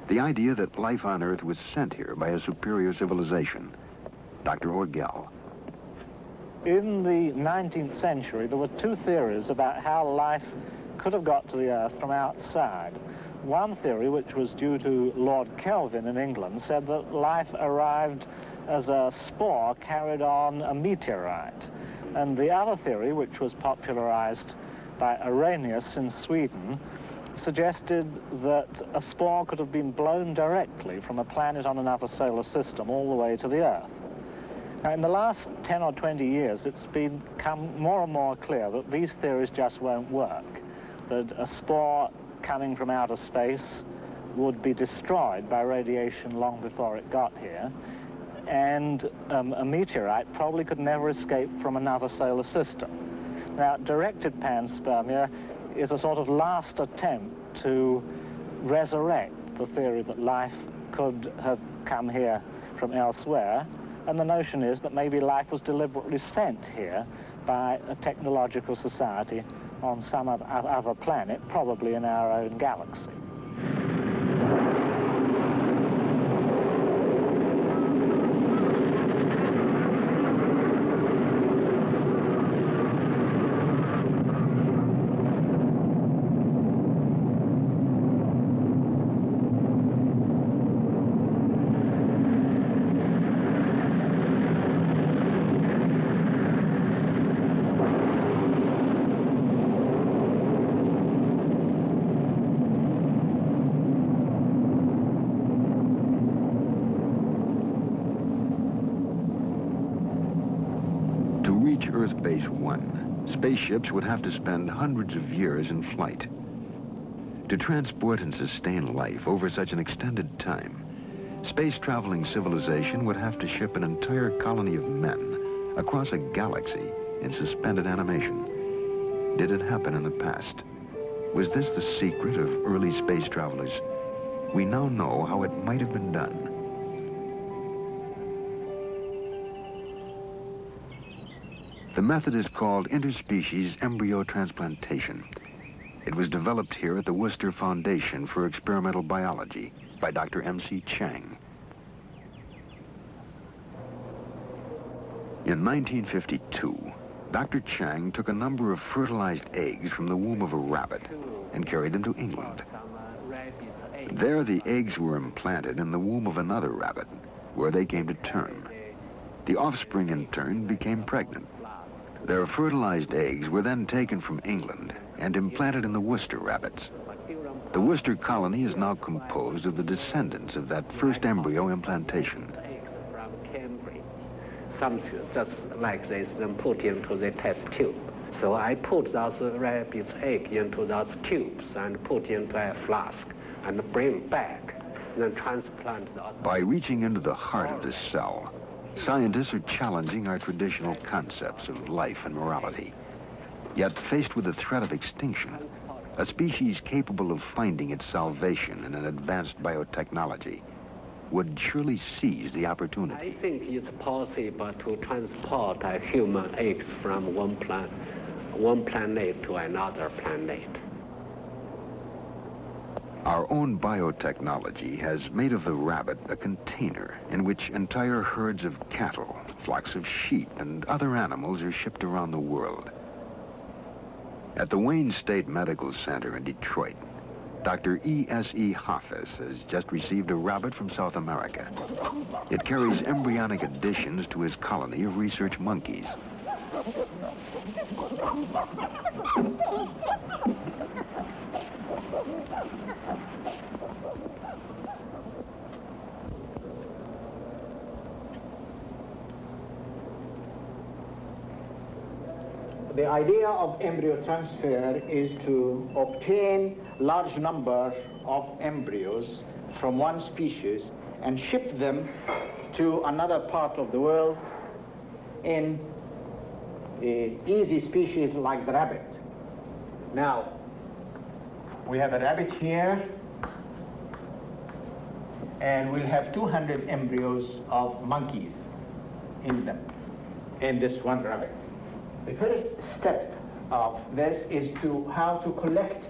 the idea that life on Earth was sent here by a superior civilization. Dr. Orgel. In the 19th century, there were two theories about how life could have got to the Earth from outside. One theory, which was due to Lord Kelvin in England, said that life arrived as a spore carried on a meteorite. And the other theory, which was popularized by Arrhenius in Sweden, suggested that a spore could have been blown directly from a planet on another solar system all the way to the Earth. Now, in the last 10 or 20 years, it's become more and more clear that these theories just won't work, that a spore coming from outer space would be destroyed by radiation long before it got here, and a meteorite probably could never escape from another solar system. Now, directed panspermia is a sort of last attempt to resurrect the theory that life could have come here from elsewhere, and the notion is that maybe life was deliberately sent here by a technological society on some other planet, probably in our own galaxy. Earth Base 1, spaceships would have to spend hundreds of years in flight. To transport and sustain life over such an extended time, space-traveling civilization would have to ship an entire colony of men across a galaxy in suspended animation. Did it happen in the past? Was this the secret of early space travelers? We now know how it might have been done. The method is called interspecies embryo transplantation. It was developed here at the Worcester Foundation for Experimental Biology by Dr. M.C. Chang. In 1952, Dr. Chang took a number of fertilized eggs from the womb of a rabbit and carried them to England. There, the eggs were implanted in the womb of another rabbit, where they came to term. The offspring, in turn, became pregnant. Their fertilized eggs were then taken from England and implanted in the Worcester rabbits. The Worcester colony is now composed of the descendants of that first embryo implantation. Some just like this, then put into the test tube. So I put those rabbit's egg into those tubes and put into a flask and bring back, then transplant those. By reaching into the heart of the cell, scientists are challenging our traditional concepts of life and morality. Yet, faced with the threat of extinction, a species capable of finding its salvation in an advanced biotechnology, would surely seize the opportunity. I think it's possible to transport human eggs from one planet to another planet. Our own biotechnology has made of the rabbit a container in which entire herds of cattle, flocks of sheep, and other animals are shipped around the world. At the Wayne State Medical Center in Detroit, Dr. E.S.E. Hoffes has just received a rabbit from South America. It carries embryonic additions to his colony of research monkeys. The idea of embryo transfer is to obtain large numbers of embryos from one species and ship them to another part of the world in an easy species like the rabbit. Now, we have a rabbit here, and we'll have 200 embryos of monkeys in them, in this one rabbit. The first step of this is how to collect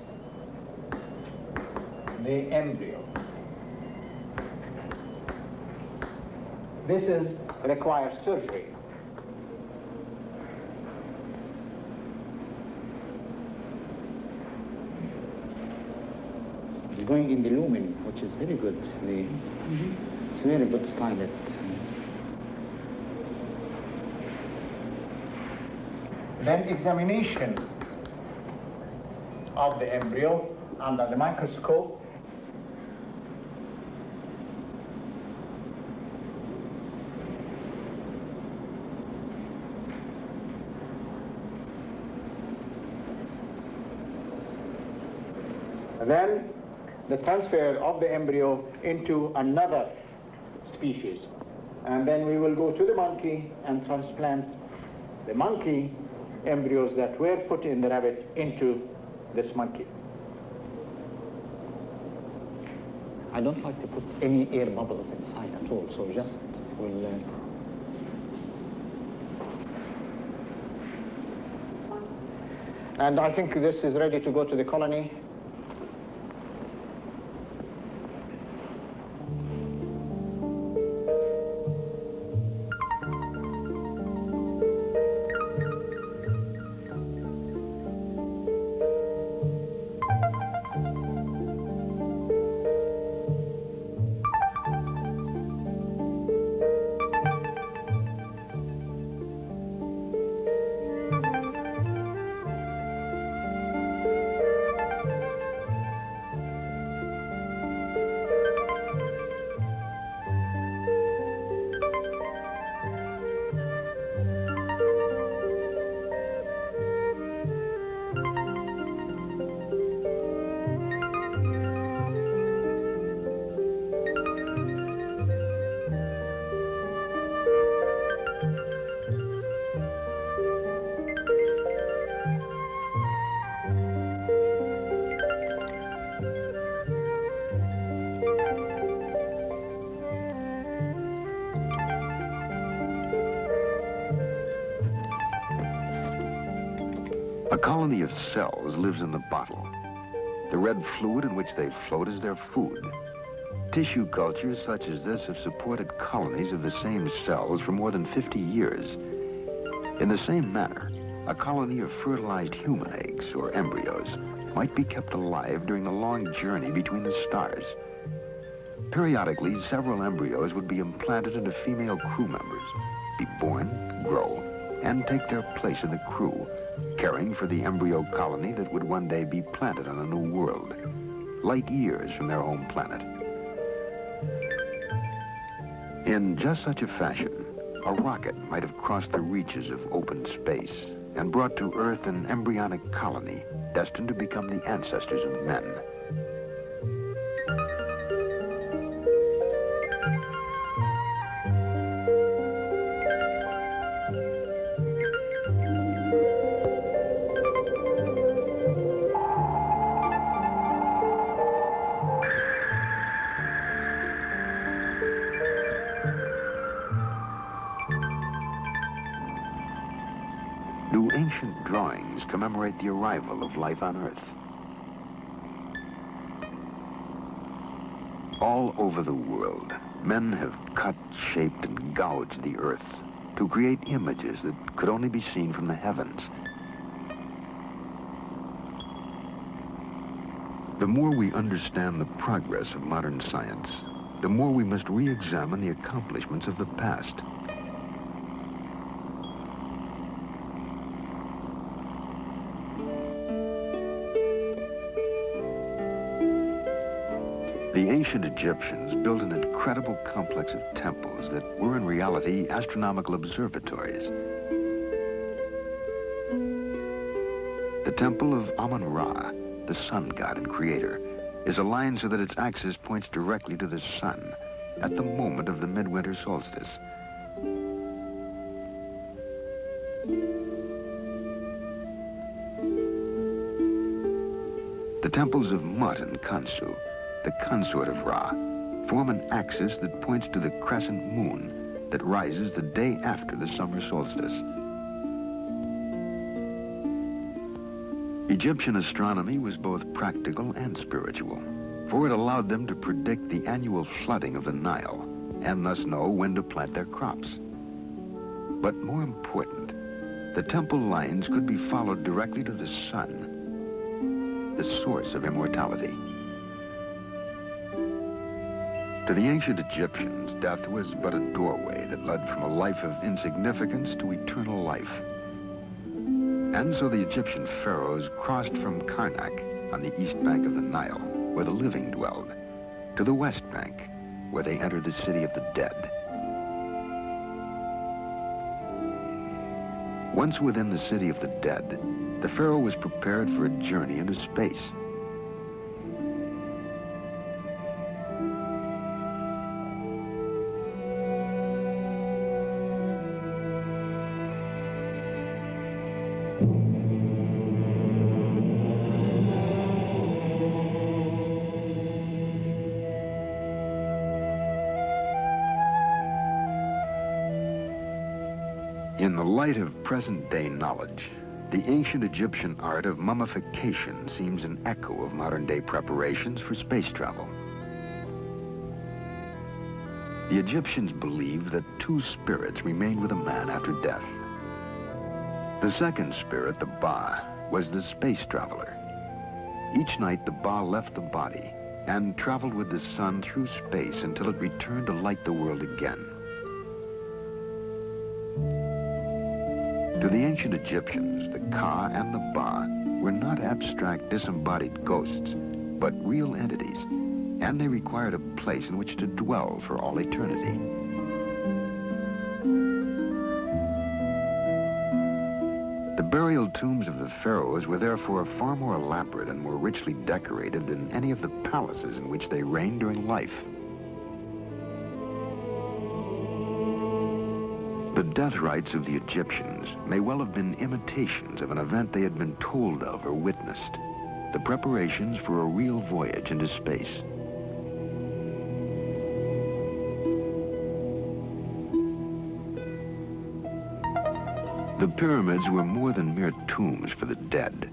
the embryo. This requires surgery. It's going in the lumen, which is very good. It's a very good stylet. Then examination of the embryo under the microscope. And then the transfer of the embryo into another species. And then we will go to the monkey and transplant the monkey embryos that were put in the rabbit into this monkey. I don't like to put any air bubbles inside at all, so just we'll... And I think this is ready to go to the colony. A colony of cells lives in the bottle. The red fluid in which they float is their food. Tissue cultures such as this have supported colonies of the same cells for more than 50 years. In the same manner, a colony of fertilized human eggs, or embryos, might be kept alive during the long journey between the stars. Periodically, several embryos would be implanted into female crew members, be born, grow, and take their place in the crew, caring for the embryo colony that would one day be planted on a new world, light years from their home planet. In just such a fashion, a rocket might have crossed the reaches of open space and brought to Earth an embryonic colony destined to become the ancestors of men. celebrate the arrival of life on Earth. All over the world, men have cut, shaped, and gouged the Earth to create images that could only be seen from the heavens. The more we understand the progress of modern science, the more we must re-examine the accomplishments of the past. The ancient Egyptians built an incredible complex of temples that were in reality astronomical observatories. The temple of Amun-Ra, the sun god and creator, is aligned so that its axis points directly to the sun at the moment of the midwinter solstice. The temples of Mut and Khonsu, the consort of Ra, form an axis that points to the crescent moon that rises the day after the summer solstice. Egyptian astronomy was both practical and spiritual, for it allowed them to predict the annual flooding of the Nile and thus know when to plant their crops. But more important, the temple lines could be followed directly to the sun, the source of immortality. To the ancient Egyptians, death was but a doorway that led from a life of insignificance to eternal life. And so the Egyptian pharaohs crossed from Karnak on the east bank of the Nile, where the living dwelled, to the west bank, where they entered the city of the dead. Once within the city of the dead, the pharaoh was prepared for a journey into space. In the light of present-day knowledge, the ancient Egyptian art of mummification seems an echo of modern-day preparations for space travel. The Egyptians believed that two spirits remained with a man after death. The second spirit, the Ba, was the space traveler. Each night, the Ba left the body and traveled with the sun through space until it returned to light the world again. To the ancient Egyptians, the Ka and the Ba were not abstract, disembodied ghosts, but real entities, and they required a place in which to dwell for all eternity. The burial tombs of the pharaohs were therefore far more elaborate and more richly decorated than any of the palaces in which they reigned during life. The death rites of the Egyptians may well have been imitations of an event they had been told of or witnessed, the preparations for a real voyage into space. The pyramids were more than mere tombs for the dead.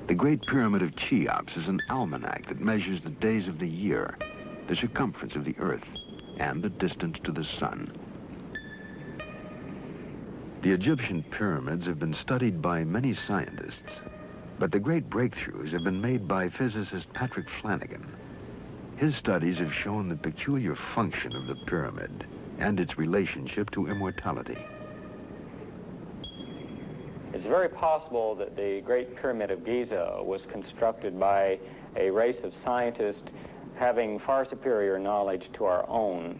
The Great Pyramid of Cheops is an almanac that measures the days of the year, the circumference of the Earth, and the distance to the sun. The Egyptian pyramids have been studied by many scientists, but the great breakthroughs have been made by physicist Patrick Flanagan. His studies have shown the peculiar function of the pyramid and its relationship to immortality. It's very possible that the Great Pyramid of Giza was constructed by a race of scientists having far superior knowledge to our own.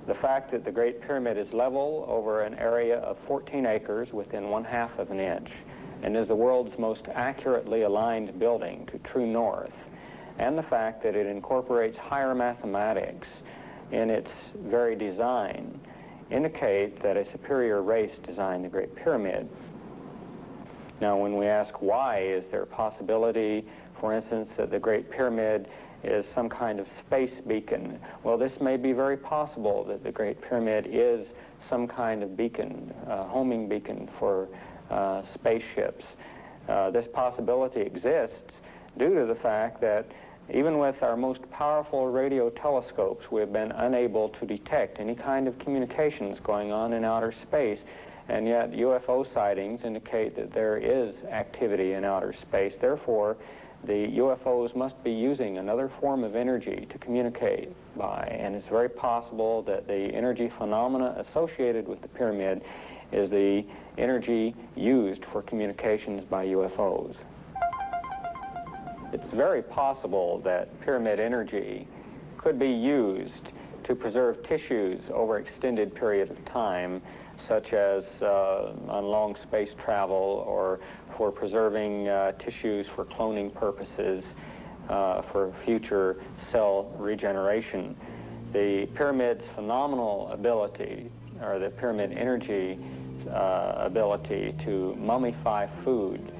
The fact that the Great Pyramid is level over an area of 14 acres within 1/2 of an inch and is the world's most accurately aligned building to true north, and the fact that it incorporates higher mathematics in its very design, indicate that a superior race designed the Great Pyramid. Now, when we ask why, is there a possibility, for instance, that the Great Pyramid is some kind of space beacon? Well, this may be very possible, that the Great Pyramid is some kind of beacon, homing beacon for spaceships. This possibility exists due to the fact that even with our most powerful radio telescopes, we have been unable to detect any kind of communications going on in outer space, and yet UFO sightings indicate that there is activity in outer space. Therefore, the UFOs must be using another form of energy to communicate by, and it's very possible that the energy phenomena associated with the pyramid is the energy used for communications by UFOs. It's very possible that pyramid energy could be used to preserve tissues over extended period of time, such as on long space travel, or for preserving tissues for cloning purposes, for future cell regeneration. The pyramid's phenomenal ability, or the pyramid energy ability to mummify food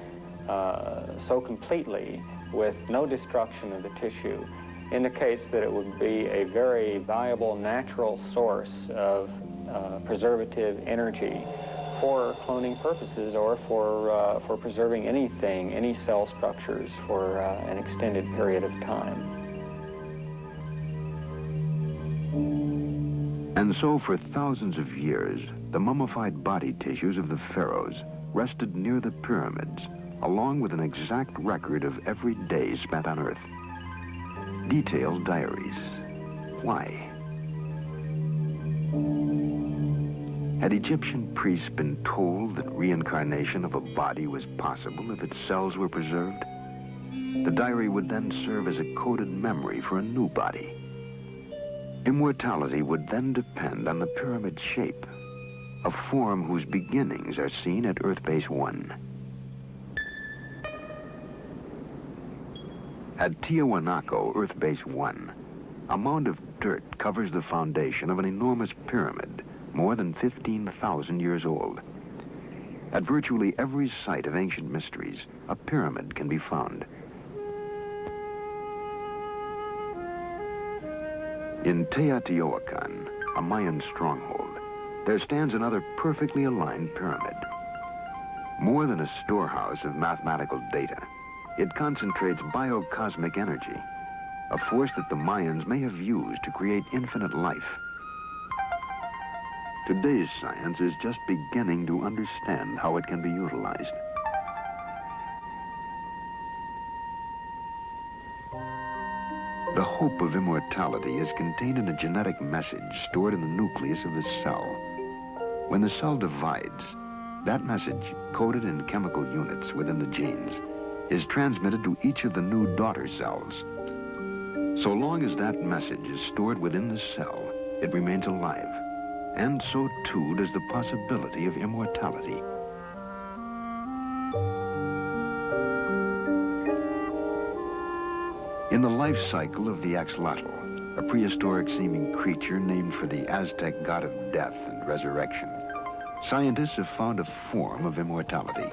so completely with no destruction of the tissue, indicates that it would be a very valuable natural source of preservative energy for cloning purposes, or for preserving anything, any cell structures for an extended period of time. And so for thousands of years, the mummified body tissues of the pharaohs rested near the pyramids, along with an exact record of every day spent on Earth. Detailed diaries. Why? Had Egyptian priests been told that reincarnation of a body was possible if its cells were preserved? The diary would then serve as a coded memory for a new body. Immortality would then depend on the pyramid shape, a form whose beginnings are seen at Earth Base 1. At Tiahuanaco, Earth Base 1, a mound of dirt covers the foundation of an enormous pyramid, more than 15,000 years old. At virtually every site of ancient mysteries, a pyramid can be found. In Teotihuacan, a Mayan stronghold, there stands another perfectly aligned pyramid. More than a storehouse of mathematical data, it concentrates biocosmic energy, a force that the Mayans may have used to create infinite life. Today's science is just beginning to understand how it can be utilized. The hope of immortality is contained in a genetic message stored in the nucleus of the cell. When the cell divides, that message, coded in chemical units within the genes, is transmitted to each of the new daughter cells. So long as that message is stored within the cell, it remains alive. And so too does the possibility of immortality. In the life cycle of the axolotl, a prehistoric-seeming creature named for the Aztec god of death and resurrection, scientists have found a form of immortality.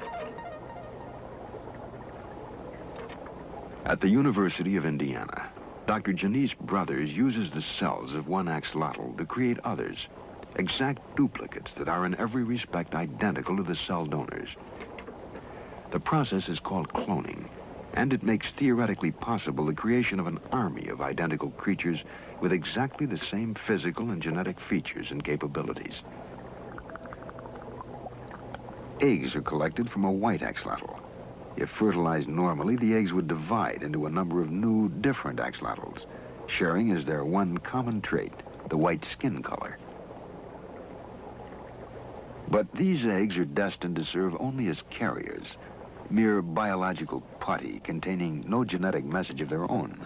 At the University of Indiana, Dr. Janice Brothers uses the cells of one axolotl to create others, exact duplicates that are in every respect identical to the cell donors. The process is called cloning, and it makes theoretically possible the creation of an army of identical creatures with exactly the same physical and genetic features and capabilities. Eggs are collected from a white axolotl. If fertilized normally, the eggs would divide into a number of new, different axolotls, sharing as their one common trait, the white skin color. But these eggs are destined to serve only as carriers, mere biological putty containing no genetic message of their own.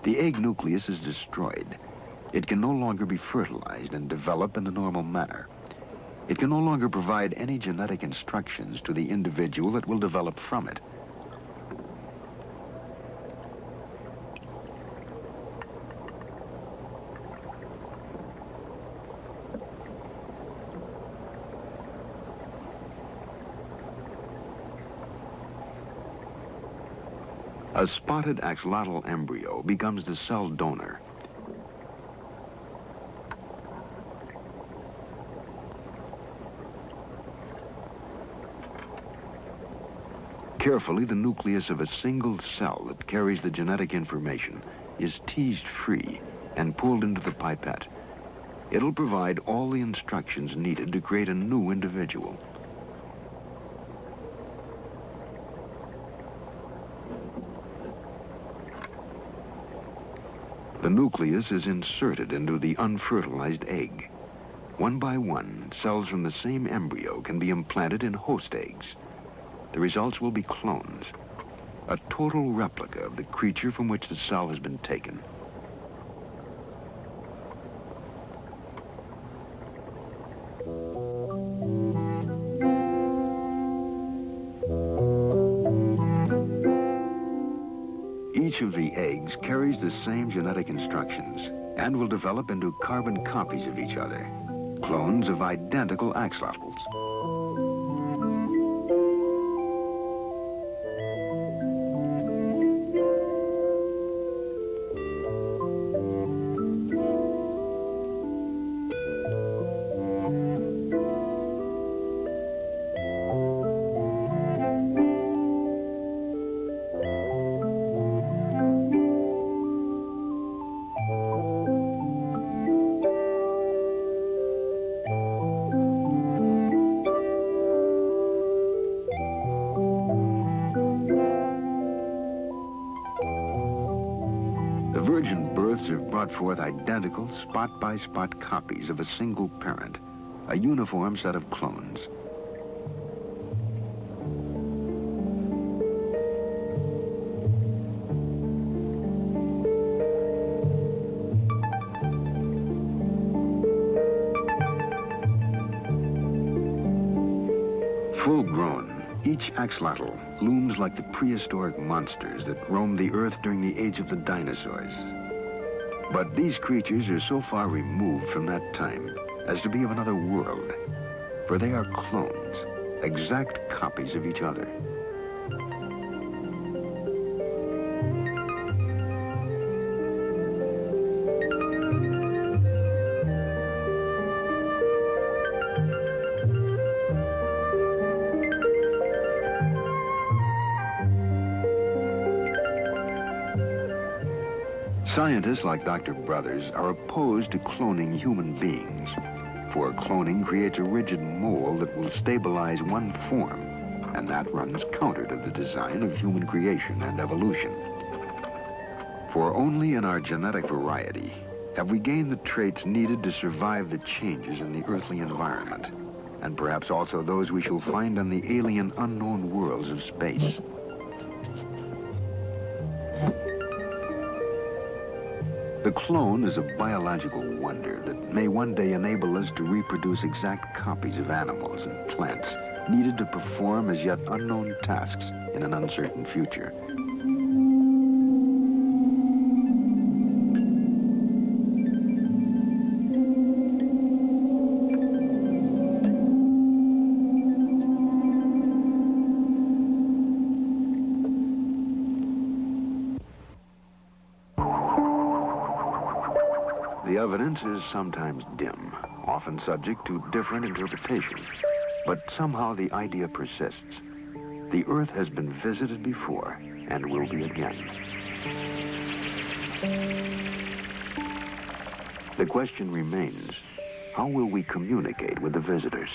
The egg nucleus is destroyed. It can no longer be fertilized and develop in the normal manner. It can no longer provide any genetic instructions to the individual that will develop from it. A spotted axolotl embryo becomes the cell donor. Carefully, the nucleus of a single cell that carries the genetic information is teased free and pulled into the pipette. It'll provide all the instructions needed to create a new individual. The nucleus is inserted into the unfertilized egg. One by one, cells from the same embryo can be implanted in host eggs. The results will be clones, a total replica of the creature from which the cell has been taken. Each of the eggs carries the same genetic instructions and will develop into carbon copies of each other, clones of identical axolotls. Have brought forth identical spot-by-spot copies of a single parent, a uniform set of clones. Full-grown, each axolotl looms like the prehistoric monsters that roamed the earth during the age of the dinosaurs. But these creatures are so far removed from that time as to be of another world, for they are clones, exact copies of each other. Scientists like Dr. Brothers are opposed to cloning human beings, for cloning creates a rigid mold that will stabilize one form, and that runs counter to the design of human creation and evolution. For only in our genetic variety have we gained the traits needed to survive the changes in the earthly environment, and perhaps also those we shall find on the alien unknown worlds of space. The clone is a biological wonder that may one day enable us to reproduce exact copies of animals and plants needed to perform as yet unknown tasks in an uncertain future. The evidence is sometimes dim, often subject to different interpretations, but somehow the idea persists. The Earth has been visited before and will be again. The question remains, how will we communicate with the visitors?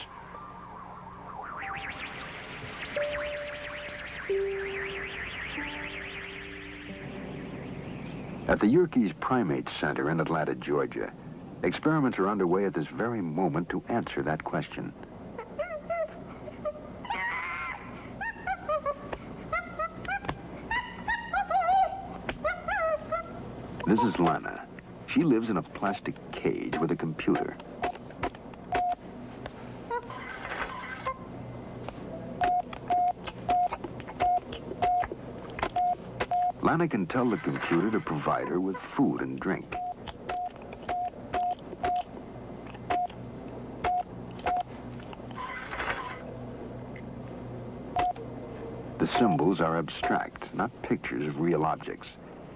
At the Yerkes Primate Center in Atlanta, Georgia, experiments are underway at this very moment to answer that question. This is Lana. She lives in a plastic cage with a computer. Lana can tell the computer to provide her with food and drink. The symbols are abstract, not pictures of real objects.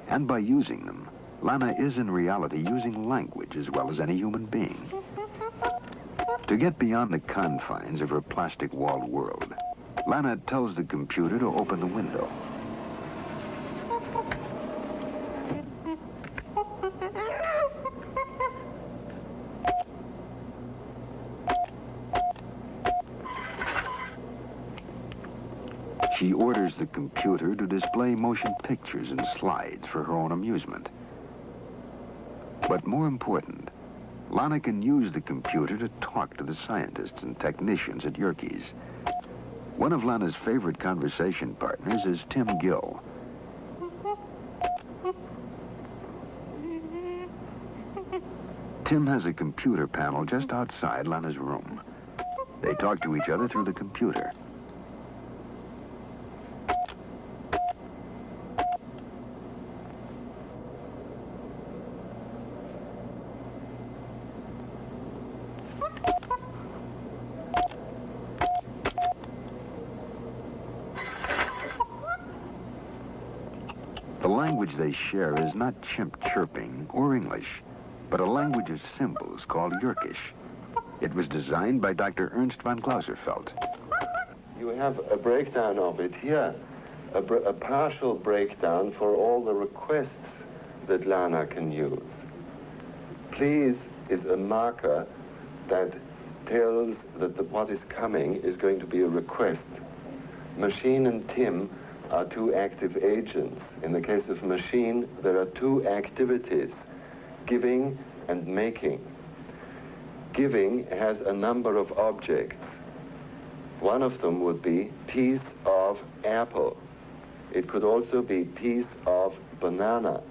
And by using them, Lana is in reality using language as well as any human being. To get beyond the confines of her plastic-walled world, Lana tells the computer to open the window. She orders the computer to display motion pictures and slides for her own amusement. But more important, Lana can use the computer to talk to the scientists and technicians at Yerkes. One of Lana's favorite conversation partners is Tim Gill. Tim has a computer panel just outside Lana's room. They talk to each other through the computer. The language they share is not chimp chirping or English, but a language of symbols called Yerkish. It was designed by Dr. Ernst von Klauserfeld. You have a breakdown of it here, a partial breakdown for all the requests that Lana can use. Please is a marker that tells that what is coming is going to be a request. Machine and Tim are two active agents. In the case of machine, there are two activities, giving and making. Giving has a number of objects. One of them would be piece of apple. It could also be piece of banana.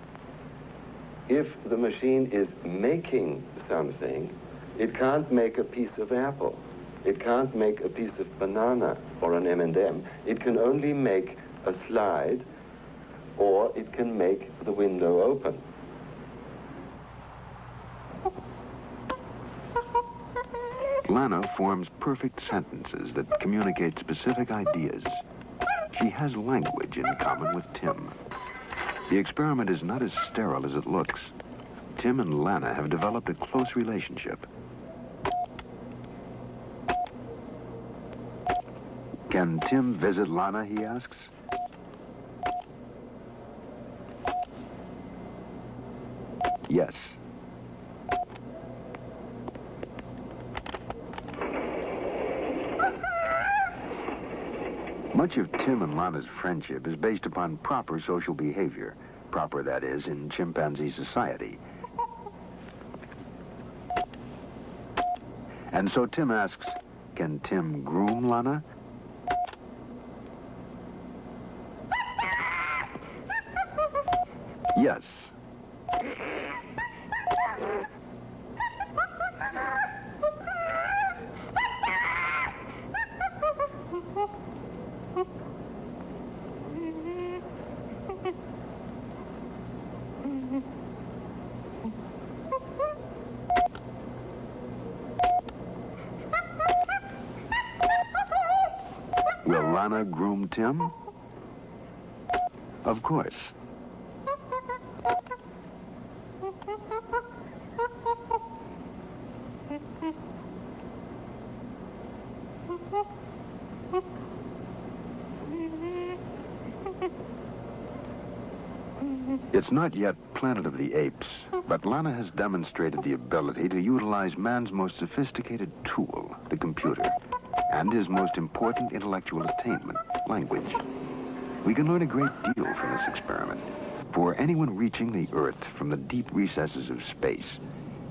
If the machine is making something, it can't make a piece of apple. It can't make a piece of banana or an M&M. It can only make a slide, or it can make the window open. Lana forms perfect sentences that communicate specific ideas. She has language in common with Tim. The experiment is not as sterile as it looks. Tim and Lana have developed a close relationship. Can Tim visit Lana, he asks? Yes. Much of Tim and Lana's friendship is based upon proper social behavior. Proper, that is, in chimpanzee society. And so Tim asks, can Tim groom Lana? Yes. Will Lana groom Tim? Of course. It's not yet Planet of the Apes, but Lana has demonstrated the ability to utilize man's most sophisticated tool, the computer, and his most important intellectual attainment, language. We can learn a great deal from this experiment, for anyone reaching the Earth from the deep recesses of space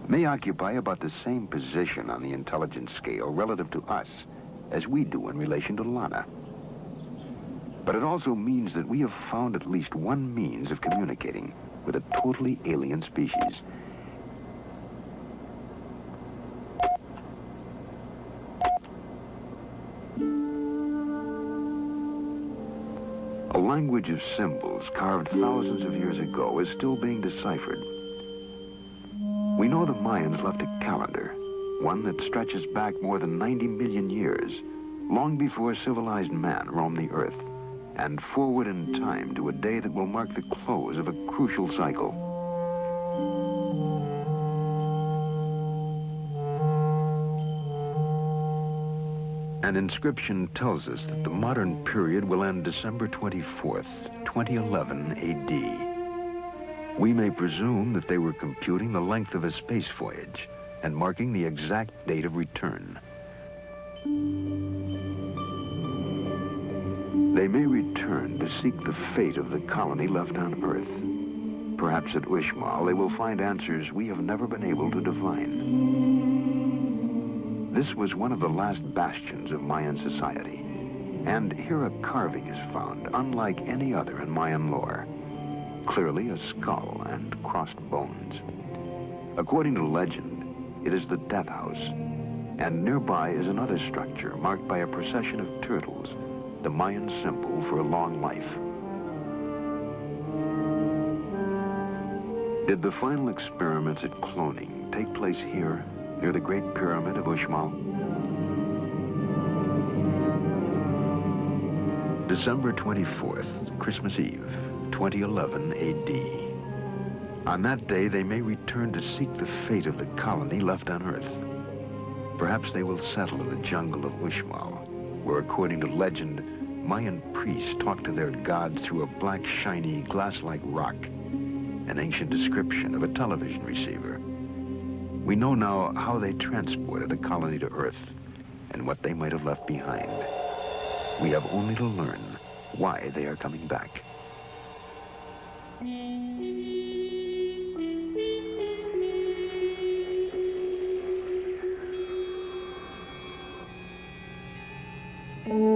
may occupy about the same position on the intelligence scale relative to us as we do in relation to Lana. But it also means that we have found at least one means of communicating with a totally alien species. A language of symbols carved thousands of years ago is still being deciphered. We know the Mayans left a calendar, one that stretches back more than 90 million years, long before civilized man roamed the Earth, and forward in time to a day that will mark the close of a crucial cycle. An inscription tells us that the modern period will end December 24th, 2011 AD. We may presume that they were computing the length of a space voyage and marking the exact date of return. They may return to seek the fate of the colony left on Earth. Perhaps at Uxmal they will find answers we have never been able to divine. This was one of the last bastions of Mayan society, and here a carving is found unlike any other in Mayan lore. Clearly a skull and crossed bones. According to legend, it is the death house, and nearby is another structure marked by a procession of turtles, the Mayan symbol for a long life. Did the final experiments at cloning take place here, near the Great Pyramid of Uxmal? December 24th, Christmas Eve, 2011 AD. On that day, they may return to seek the fate of the colony left on Earth. Perhaps they will settle in the jungle of Uxmal, where, according to legend, Mayan priests talk to their gods through a black, shiny, glass-like rock, an ancient description of a television receiver. We know now how they transported the colony to Earth and what they might have left behind. We have only to learn why they are coming back. Mm-hmm.